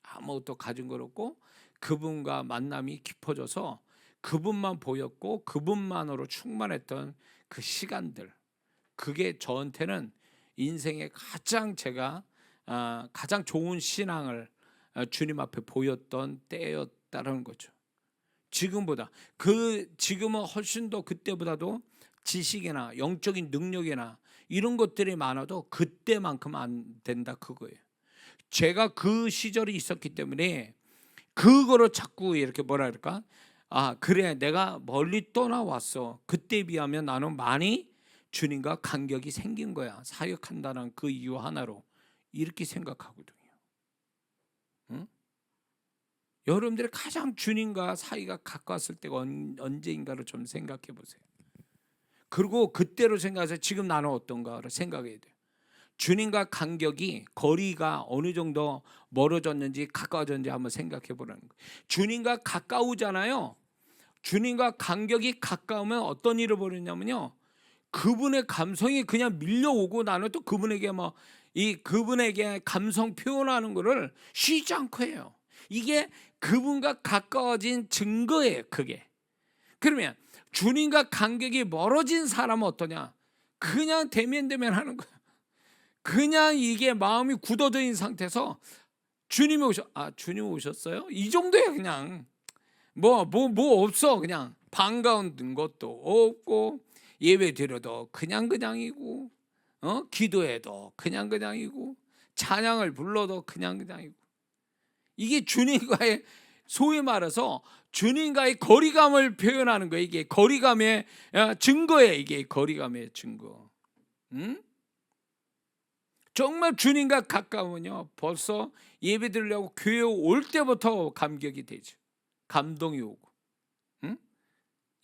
아무것도 가진 것 없고 그분과 만남이 깊어져서 그분만 보였고 그분만으로 충만했던 그 시간들, 그게 저한테는 인생의 가장 제가 가장 좋은 신앙을 주님 앞에 보였던 때였다는 거죠. 지금보다 지금은 훨씬 더 그때보다도 지식이나 영적인 능력이나 이런 것들이 많아도 그때만큼 안 된다 그거예요. 제가 그 시절이 있었기 때문에 그거를 자꾸 이렇게 뭐라 그럴까? 그래 내가 멀리 떠나왔어. 그때에 비하면 나는 많이 주님과 간격이 생긴 거야. 사역한다는 그 이유 하나로 이렇게 생각하거든요. 응? 여러분들이 가장 주님과 사이가 가까웠을 때가 언제인가를 좀 생각해 보세요. 그리고 그때로 생각해서 지금 나는 어떤가를 생각해야 돼요. 주님과 간격이, 거리가 어느 정도 멀어졌는지 가까워졌는지 한번 생각해 보라는 거예요. 주님과 가까우잖아요. 주님과 간격이 가까우면 어떤 일을 벌이냐면요, 그분의 감성이 그냥 밀려오고 나는 또 그분에게 그분에게 감성 표현하는 거를 쉬지 않고 해요. 이게 그분과 가까워진 증거예요. 그게. 그러면 주님과 간격이 멀어진 사람은 어떠냐? 그냥 대면 하는 거예요. 그냥 이게 마음이 굳어져 있는 상태에서 주님이 주님 오셨어요? 이 정도예요. 그냥 뭐 없어. 그냥 반가운 것도 없고, 예배 드려도 그냥이고, 기도해도 그냥이고, 찬양을 불러도 그냥이고. 이게 주님과의, 소위 말해서 주님과의 거리감을 표현하는 거예요. 이게 거리감의 증거예요. 이게 거리감의 증거. 정말 주님과 가까우면요, 벌써 예배 드리려고 교회 올 때부터 감격이 되죠. 감동이 오고,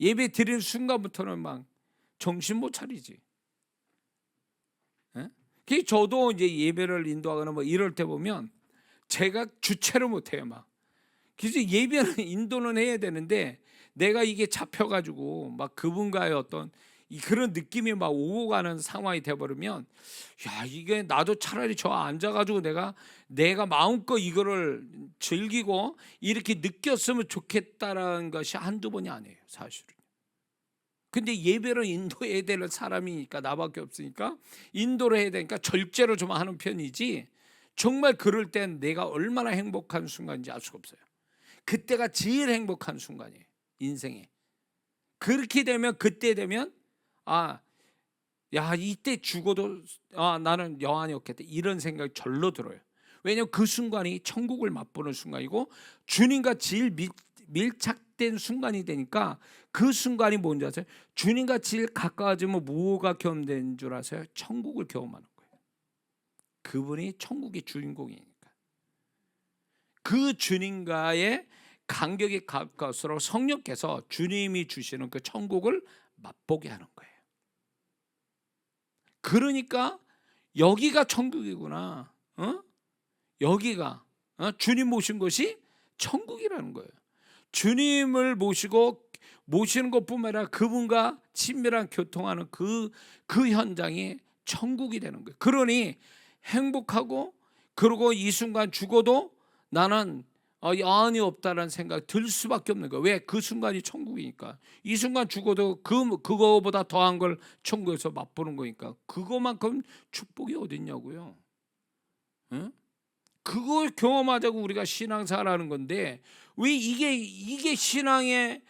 예배 드리는 순간부터는 막 정신 못 차리지. 그 저도 이제 예배를 인도하거나 뭐 이럴 때 보면 제가 주체를 못 해요. 그래서 예배는 인도는 해야 되는데 내가 이게 잡혀가지고 막 그분과의 어떤 그런 느낌이 막 오고 가는 상황이 돼버리면, 이게 나도 차라리 저 앉아가지고 내가 마음껏 이거를 즐기고 이렇게 느꼈으면 좋겠다라는 것이 한두 번이 아니에요, 사실은. 근데 예배를 인도해야 될 사람이니까, 나밖에 없으니까 인도를 해야 되니까 절제를 좀 하는 편이지, 정말 그럴 땐 내가 얼마나 행복한 순간인지 알 수가 없어요. 그때가 제일 행복한 순간이에요, 인생에. 그렇게 되면, 그때 되면 이때 죽어도 나는 여한이 없겠다, 이런 생각이 절로 들어요. 왜냐하면 그 순간이 천국을 맛보는 순간이고 주님과 제일 밀착된 순간이 되니까, 그 순간이 뭔지 아세요? 주님과 제일 가까워지면 뭐가 경험되는 줄 아세요? 천국을 경험하는 거예요. 그분이 천국의 주인공이니까. 그 주님과의 간격이 가까울수록 성령께서 주님이 주시는 그 천국을 맛보게 하는 거예요. 그러니까 여기가 천국이구나. 여기가 주님 모신 것이 천국이라는 거예요. 주님을 모시는 것뿐만 아니라 그분과 친밀한 교통하는 그 현장이 천국이 되는 거예요. 그러니 행복하고, 그리고 이 순간 죽어도 나는 여한이 없다는 생각이 들 수밖에 없는 거예요. 왜? 그 순간이 천국이니까. 이 순간 죽어도 그거보다 더한 걸 천국에서 맛보는 거니까. 그거만큼 축복이 어딨냐고요. 응? 그걸 경험하자고 우리가 신앙생활하는 건데, 왜 이게 신앙의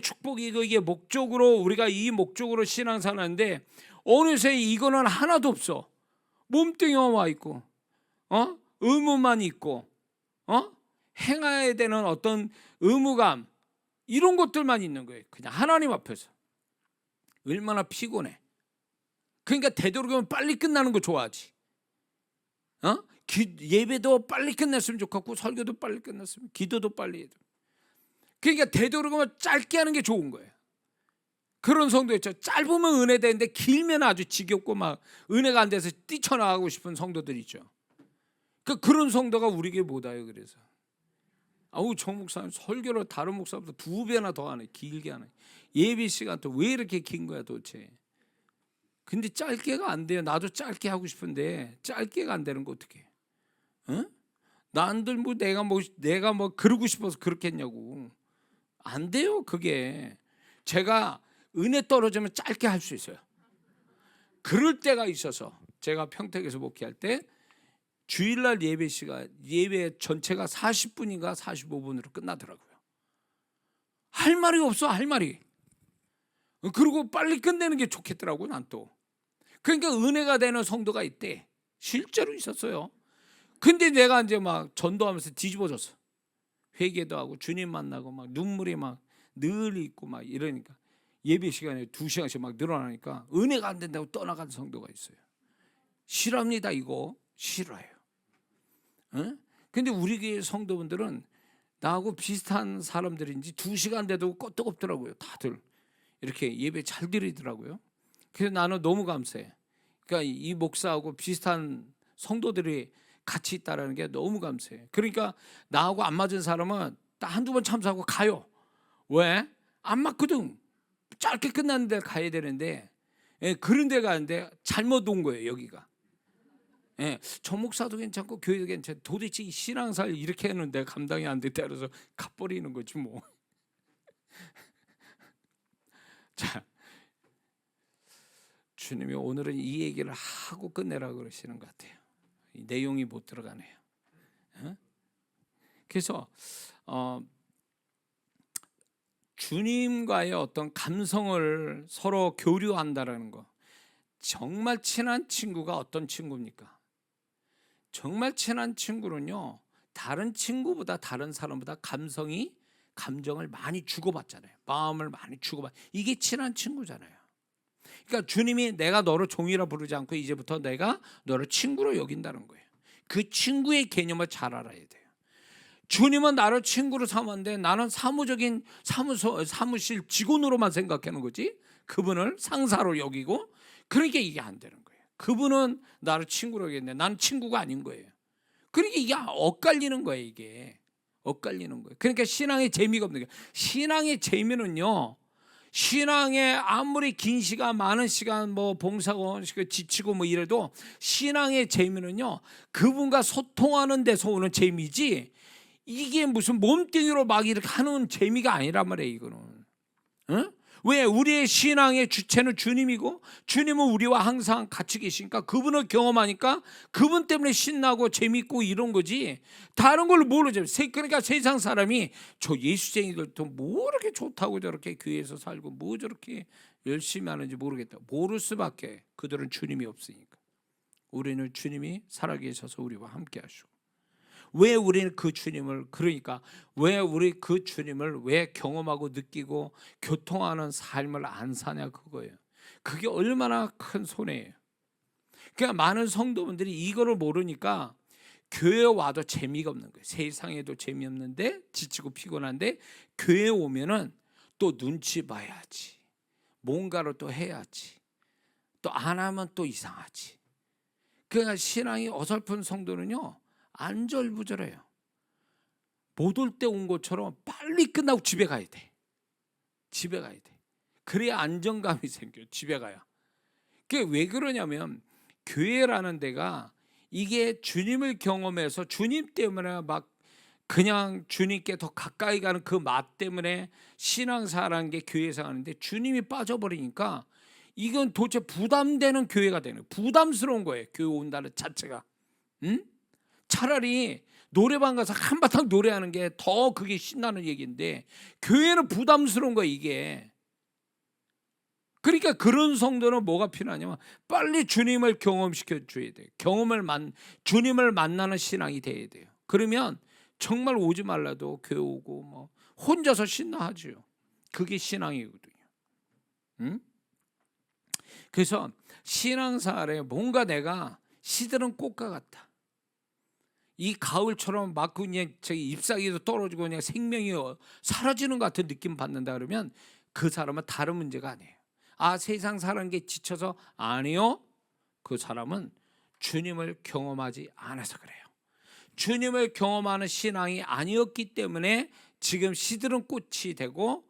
축복이고, 이게 목적으로, 우리가 이 목적으로 신앙생활하는데 어느새 이거는 하나도 없어. 몸뚱이만 와 있고, 의무만 있고, 행해야 되는 어떤 의무감, 이런 것들만 있는 거예요. 그냥 하나님 앞에서. 얼마나 피곤해. 그러니까 되도록이면 빨리 끝나는 거 좋아하지. 예배도 빨리 끝냈으면 좋겠고 설교도 빨리 끝났으면 기도도 빨리 해도. 그러니까 되도록이면 짧게 하는 게 좋은 거예요. 그런 성도 있죠. 짧으면 은혜 되는데 길면 아주 지겹고 막 은혜가 안 돼서 뛰쳐나가고 싶은 성도들 있죠. 그런 성도가 우리 교회 못 와요. 그래서 아우 정 목사님 설교를 다른 목사보다 2배나 더 하네. 길게 하네. 예배 시간 또 왜 이렇게 긴 거야 도대체. 근데 짧게가 안 돼요. 나도 짧게 하고 싶은데 짧게가 안 되는 거 어떡해. 난들 뭐 내가 뭐 그러고 싶어서 그렇게 했냐고. 안 돼요. 그게 제가 은혜 떨어지면 짧게 할 수 있어요. 그럴 때가 있어서 제가 평택에서 목회할 때 주일날 예배 전체가 40분인가 45분으로 끝나더라고요. 할 말이 없어. 할 말이. 그리고 빨리 끝내는 게 좋겠더라고 난 또. 그러니까 은혜가 되는 성도가 있대. 실제로 있었어요. 근데 내가 이제 막 전도하면서 뒤집어졌어. 회개도 하고 주님 만나고 막 눈물이 막 늘 있고 막 이러니까 예배 시간에 2시간씩 막 늘어나니까 은혜가 안 된다고 떠나간 성도가 있어요. 싫어합니다. 이거 싫어요. 근데 우리 교회 성도분들은 나하고 비슷한 사람들인지 2시간 돼도 끄떡없더라고요. 다들 이렇게 예배 잘 드리더라고요. 그래서 나는 너무 감사해. 그러니까 이 목사하고 비슷한 성도들이 같이 있다라는 게 너무 감사해. 그러니까 나하고 안 맞은 사람은 딱 한두 번 참석하고 가요. 왜? 안 맞거든. 짧게 끝났는데 가야 되는데 그런 데 가는데 잘못 온 거예요. 여기가. 저 목사도 괜찮고 교회도 괜찮고 도대체 이 신앙생활 이렇게 했는데 감당이 안 됐다 그래서 가버리는 거지 뭐. 자, 주님이 오늘은 이 얘기를 하고 끝내라고 그러시는 것 같아요. 이 내용이 못 들어가네요. 그래서 주님과의 어떤 감성을 서로 교류한다라는 거. 정말 친한 친구가 어떤 친구입니까? 정말 친한 친구는요, 다른 친구보다 다른 사람보다 감정을 많이 주고받잖아요. 마음을 많이 주고받. 이게 친한 친구잖아요. 그러니까 주님이 내가 너를 종이라 부르지 않고 이제부터 내가 너를 친구로 여긴다는 거예요. 그 친구의 개념을 잘 알아야 돼요. 주님은 나를 친구로 삼았는데 나는 사무적인 사무실 직원으로만 생각하는 거지. 그분을 상사로 여기고 그러니까 이게 안 되는 거예요. 그분은 나를 친구로 여기는데 나는 친구가 아닌 거예요. 그러니까 이게 엇갈리는 거예요. 이게 엇갈리는 거예요. 그러니까 신앙의 재미가 없는 거예요. 신앙의 재미는요. 신앙에 아무리 긴 시간 많은 시간 뭐 봉사고 지치고 뭐 이래도 신앙의 재미는요. 그분과 소통하는 데서 오는 재미지 이게 무슨 몸뚱이로 막 이렇게 하는 재미가 아니란 말이에요. 이거는. 왜? 우리의 신앙의 주체는 주님이고 주님은 우리와 항상 같이 계시니까 그분을 경험하니까 그분 때문에 신나고 재밌고 이런 거지 다른 걸로 모르죠. 그러니까 세상 사람이 저 예수쟁이들도 뭐 이렇게 좋다고 저렇게 교회에서 살고 뭐 저렇게 열심히 하는지 모르겠다. 모를 수밖에. 그들은 주님이 없으니까. 우리는 주님이 살아계셔서 우리와 함께 하시고. 왜 우리는 그 주님을 그러니까 왜 우리 그 주님을 왜 경험하고 느끼고 교통하는 삶을 안 사냐 그거예요. 그게 얼마나 큰 손해예요. 그러니까 많은 성도분들이 이거를 모르니까 교회 와도 재미가 없는 거예요. 세상에도 재미없는데 지치고 피곤한데 교회 오면은 또 눈치 봐야지. 뭔가를 또 해야지. 또 안 하면 또 이상하지. 그러니까 신앙이 어설픈 성도는요. 안절부절해요. 못 올 때 온 것처럼 빨리 끝나고 집에 가야 돼. 집에 가야 돼. 그래야 안정감이 생겨요. 집에 가야. 그게 왜 그러냐면 교회라는 데가 이게 주님을 경험해서 주님 때문에 막 그냥 주님께 더 가까이 가는 그 맛 때문에 신앙사라는 게 교회에서 하는데 주님이 빠져버리니까 이건 도대체 부담되는 교회가 되는 거예요. 부담스러운 거예요. 교회 온다는 자체가. 차라리 노래방 가서 한바탕 노래하는 게 더 그게 신나는 얘기인데 교회는 부담스러운 거야 이게. 그러니까 그런 성도는 뭐가 필요하냐면 빨리 주님을 경험시켜 줘야 돼요. 주님을 만나는 신앙이 돼야 돼요. 그러면 정말 오지 말라도 교회 오고 뭐 혼자서 신나하죠. 그게 신앙이거든요. 그래서 신앙생활에 뭔가 내가 시들은 꽃과 같다. 이 가을처럼 막 그냥 저기 잎사귀도 떨어지고 그냥 생명이 사라지는 것 같은 느낌 받는다 그러면 그 사람은 다른 문제가 아니에요. 아, 세상 사는 게 지쳐서 아니요. 그 사람은 주님을 경험하지 않아서 그래요. 주님을 경험하는 신앙이 아니었기 때문에 지금 시들은 꽃이 되고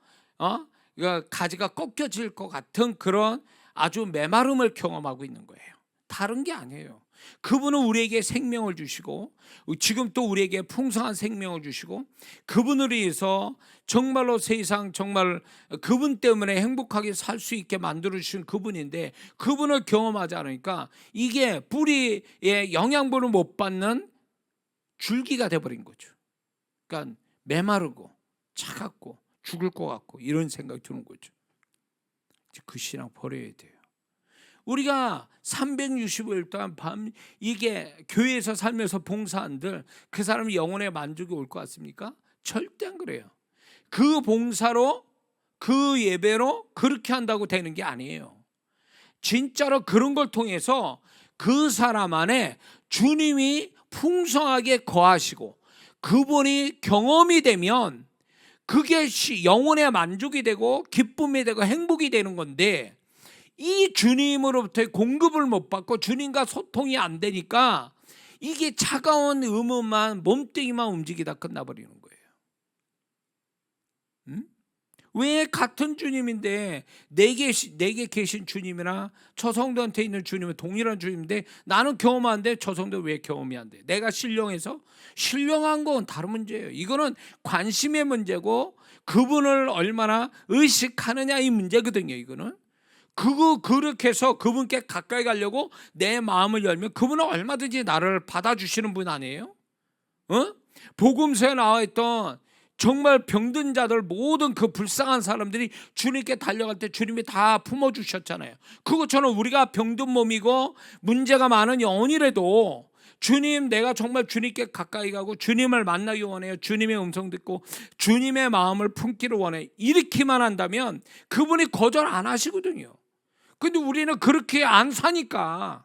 가지가 꺾여질 것 같은 그런 아주 메마름을 경험하고 있는 거예요. 다른 게 아니에요. 그분은 우리에게 생명을 주시고 지금 또 우리에게 풍성한 생명을 주시고 그분을 위해서 정말로 세상 정말 그분 때문에 행복하게 살 수 있게 만들어 주신 그분인데 그분을 경험하지 않으니까 이게 뿌리에 영양분을 못 받는 줄기가 돼버린 거죠. 그러니까 메마르고 차갑고 죽을 것 같고 이런 생각이 드는 거죠. 그 신앙 버려야 돼요. 우리가 365일 동안 이게 교회에서 살면서 봉사한들 그 사람이 영혼의 만족이 올 것 같습니까? 절대 안 그래요. 그 봉사로 그 예배로 그렇게 한다고 되는 게 아니에요. 진짜로 그런 걸 통해서 그 사람 안에 주님이 풍성하게 거하시고 그분이 경험이 되면 그게 영혼의 만족이 되고 기쁨이 되고 행복이 되는 건데 이 주님으로부터의 공급을 못 받고 주님과 소통이 안 되니까 이게 차가운 의문만 몸뚱이만 움직이다 끝나버리는 거예요. 왜 같은 주님인데 내게 계신 주님이나 저 성도한테 있는 주님은 동일한 주님인데 나는 경험하는데 저 성도 왜 경험이 안 돼? 내가 신령한 건 다른 문제예요. 이거는 관심의 문제고 그분을 얼마나 의식하느냐 이 문제거든요. 이거는 그렇게 해서 그분께 가까이 가려고 내 마음을 열면 그분은 얼마든지 나를 받아주시는 분 아니에요? 복음서에 나와 있던 정말 병든 자들 모든 그 불쌍한 사람들이 주님께 달려갈 때 주님이 다 품어주셨잖아요. 그것처럼 우리가 병든 몸이고 문제가 많은 영혼이라도 주님, 내가 정말 주님께 가까이 가고 주님을 만나기 원해요. 주님의 음성 듣고 주님의 마음을 품기를 원해. 이렇게만 한다면 그분이 거절 안 하시거든요. 근데 우리는 그렇게 안 사니까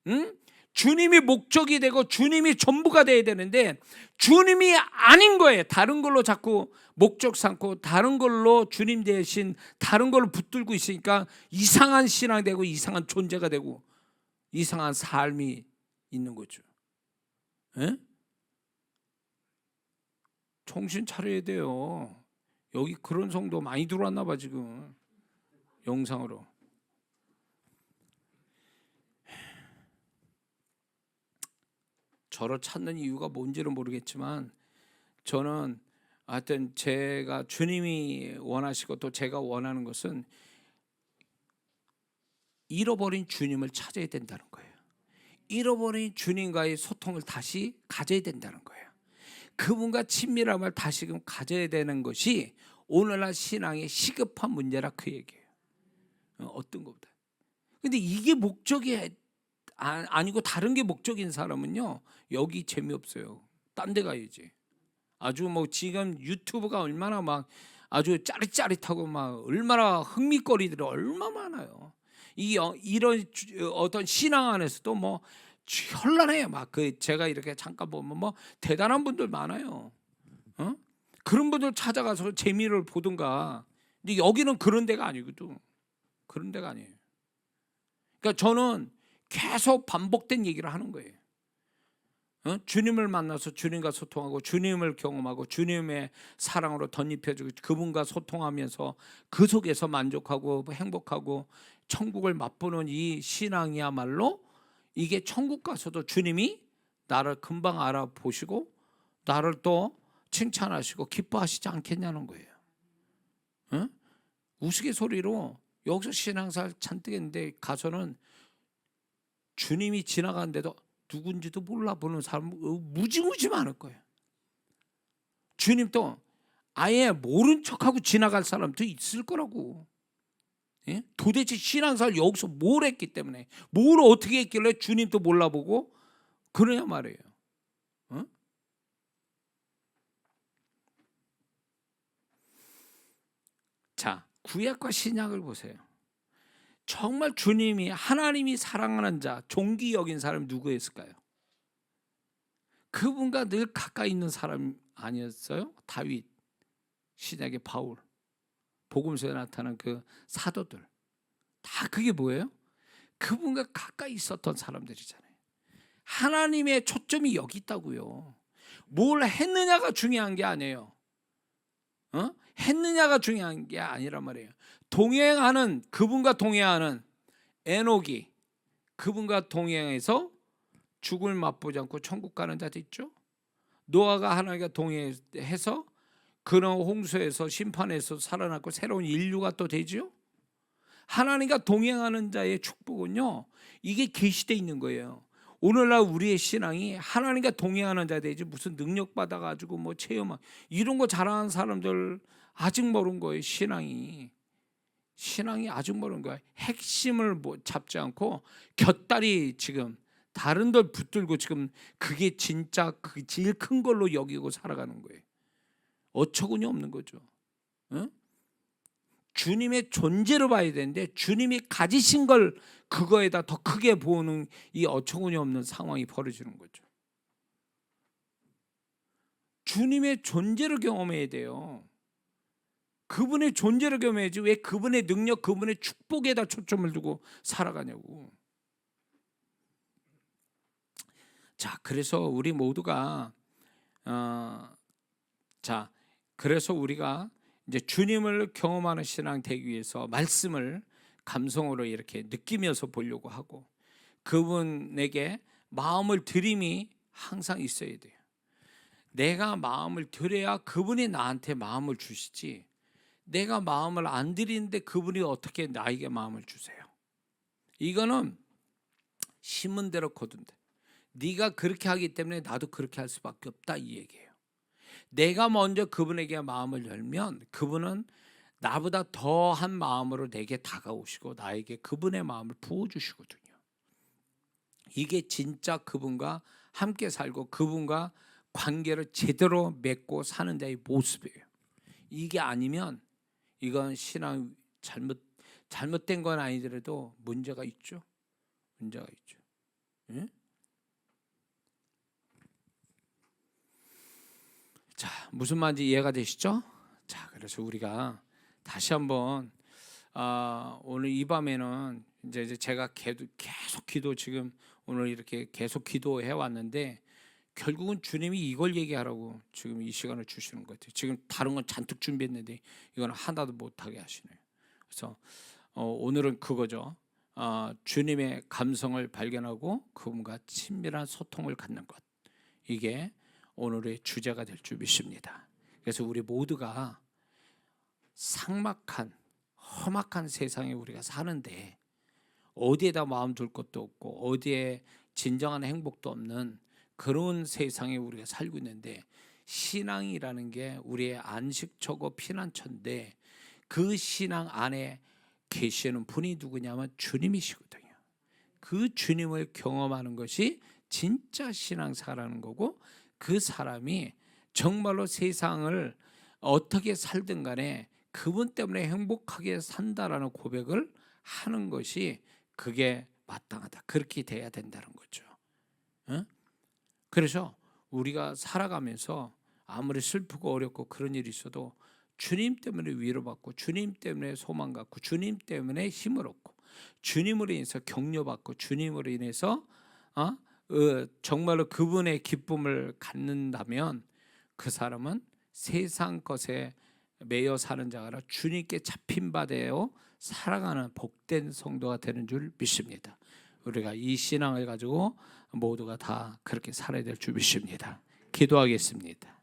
응? 주님이 목적이 되고 주님이 전부가 돼야 되는데 주님이 아닌 거예요. 다른 걸로 자꾸 목적 삼고 다른 걸로 주님 대신 다른 걸로 붙들고 있으니까 이상한 신앙이 되고 이상한 존재가 되고 이상한 삶이 있는 거죠. 에? 정신 차려야 돼요. 여기 그런 성도 많이 들어왔나 봐 지금 영상으로. 저를 찾는 이유가 뭔지는 모르겠지만 저는 하여튼 제가 주님이 원하시고 또 제가 원하는 것은 잃어버린 주님을 찾아야 된다는 거예요. 잃어버린 주님과의 소통을 다시 가져야 된다는 거예요. 그분과 친밀함을 다시금 가져야 되는 것이 오늘날 신앙의 시급한 문제라 그 얘기예요. 어떤 것보다. 근데 이게 목적이 아니고 다른 게 목적인 사람은요 여기 재미없어요. 딴 데 가야지. 아주 뭐 지금 유튜브가 얼마나 막 아주 짜릿짜릿하고 막 얼마나 흥미거리들이 얼마나 많아요. 이런 어떤 신앙 안에서도 뭐 현란해요. 막 그 제가 이렇게 잠깐 보면 뭐 대단한 분들 많아요. 그런 분들 찾아가서 재미를 보든가. 근데 여기는 그런 데가 아니거든. 그런 데가 아니에요. 그러니까 저는 계속 반복된 얘기를 하는 거예요. 주님을 만나서 주님과 소통하고 주님을 경험하고 주님의 사랑으로 덧입혀지고 그분과 소통하면서 그 속에서 만족하고 행복하고 천국을 맛보는 이 신앙이야말로 이게 천국 가서도 주님이 나를 금방 알아보시고 나를 또 칭찬하시고 기뻐하시지 않겠냐는 거예요. 우스갯소리로 여기서 신앙생활 잔뜩 했는데 가서는 주님이 지나가는데도 누군지도 몰라보는 사람 무지무지 많을 거예요. 주님도 아예 모른 척하고 지나갈 사람도 있을 거라고. 예? 도대체 신앙생활 여기서 뭘 했기 때문에 뭘 어떻게 했길래 주님도 몰라보고 그러냐 말이에요. 자, 구약과 신약을 보세요. 정말 주님이 하나님이 사랑하는 자, 종기 여긴 사람이 누구였을까요? 그분과 늘 가까이 있는 사람 아니었어요? 다윗, 신약의 바울, 복음서에 나타난 그 사도들. 다 그게 뭐예요? 그분과 가까이 있었던 사람들이잖아요. 하나님의 초점이 여기 있다고요. 뭘 했느냐가 중요한 게 아니에요. 했느냐가 중요한 게 아니란 말이에요. 동행하는, 그분과 동행하는 에녹이 그분과 동행해서 죽을 맛보지 않고 천국 가는 자도 있죠. 노아가 하나님과 동행해서 그런 홍수에서 심판에서 살아났고 새로운 인류가 또 되죠. 하나님과 동행하는 자의 축복은요, 이게 계시되어 있는 거예요. 오늘날 우리의 신앙이 하나님과 동행하는 자 되지, 무슨 능력 받아가지고 뭐 체험한 이런 거 잘하는 사람들 아직 모르는 거예요. 신앙이 아직 모르는 거예요. 핵심을 뭐 잡지 않고 곁다리 지금 다른 들 붙들고 지금 그게 진짜 그 제일 큰 걸로 여기고 살아가는 거예요. 어처구니 없는 거죠. 응? 주님의 존재로 봐야 되는데 주님이 가지신 걸 그거에다 더 크게 보는 이 어처구니 없는 상황이 벌어지는 거죠. 주님의 존재를 경험해야 돼요. 그분의 존재를 경험해야지 왜 그분의 능력, 그분의 축복에다 초점을 두고 살아가냐고. 자, 그래서 우리 모두가 그래서 우리가 이제 주님을 경험하는 신앙 되기 위해서 말씀을 감성으로 이렇게 느끼면서 보려고 하고, 그분에게 마음을 드림이 항상 있어야 돼요. 내가 마음을 드려야 그분이 나한테 마음을 주시지, 내가 마음을 안 드리는데 그분이 어떻게 나에게 마음을 주세요? 이거는 심은 대로 거둔다. 네가 그렇게 하기 때문에 나도 그렇게 할 수밖에 없다, 이 얘기예요. 내가 먼저 그분에게 마음을 열면 그분은 나보다 더한 마음으로 내게 다가오시고 나에게 그분의 마음을 부어주시거든요. 이게 진짜 그분과 함께 살고 그분과 관계를 제대로 맺고 사는 데의 모습이에요. 이게 아니면 이건 신앙 잘못된 건 아니더라도 문제가 있죠. 문제가 있죠. 응? 자, 무슨 말인지 이해가 되시죠? 자, 그래서 우리가 다시 한번 오늘 이 밤에는 이제 제가 계속 기도, 지금 오늘 이렇게 계속 기도해 왔는데 결국은 주님이 이걸 얘기하라고 지금 이 시간을 주시는 것 같아요. 지금 다른 건 잔뜩 준비했는데 이건 하나도 못하게 하시네요. 그래서 오늘은 그거죠. 주님의 감성을 발견하고 그분과 친밀한 소통을 갖는 것, 이게 오늘의 주제가 될 줄 믿습니다. 그래서 우리 모두가 삭막한 험악한 세상에 우리가 사는데 어디에다 마음 둘 것도 없고 어디에 진정한 행복도 없는 그런 세상에 우리가 살고 있는데, 신앙이라는 게 우리의 안식처고 피난처인데 그 신앙 안에 계시는 분이 누구냐면 주님이시거든요. 그 주님을 경험하는 것이 진짜 신앙사라는 거고, 그 사람이 정말로 세상을 어떻게 살든 간에 그분 때문에 행복하게 산다라는 고백을 하는 것이 그게 마땅하다. 그렇게 돼야 된다는 거죠. 응? 그래서 우리가 살아가면서 아무리 슬프고 어렵고 그런 일이 있어도 주님 때문에 위로받고 주님 때문에 소망 갖고 주님 때문에 힘을 얻고 주님으로 인해서 격려받고 주님으로 인해서 정말로 그분의 기쁨을 갖는다면 그 사람은 세상 것에 매여 사는 자가 아니라 주님께 잡힌 바 되어 살아가는 복된 성도가 되는 줄 믿습니다. 우리가 이 신앙을 가지고 모두가 다 그렇게 살아야 될 줄 믿습니다. 기도하겠습니다.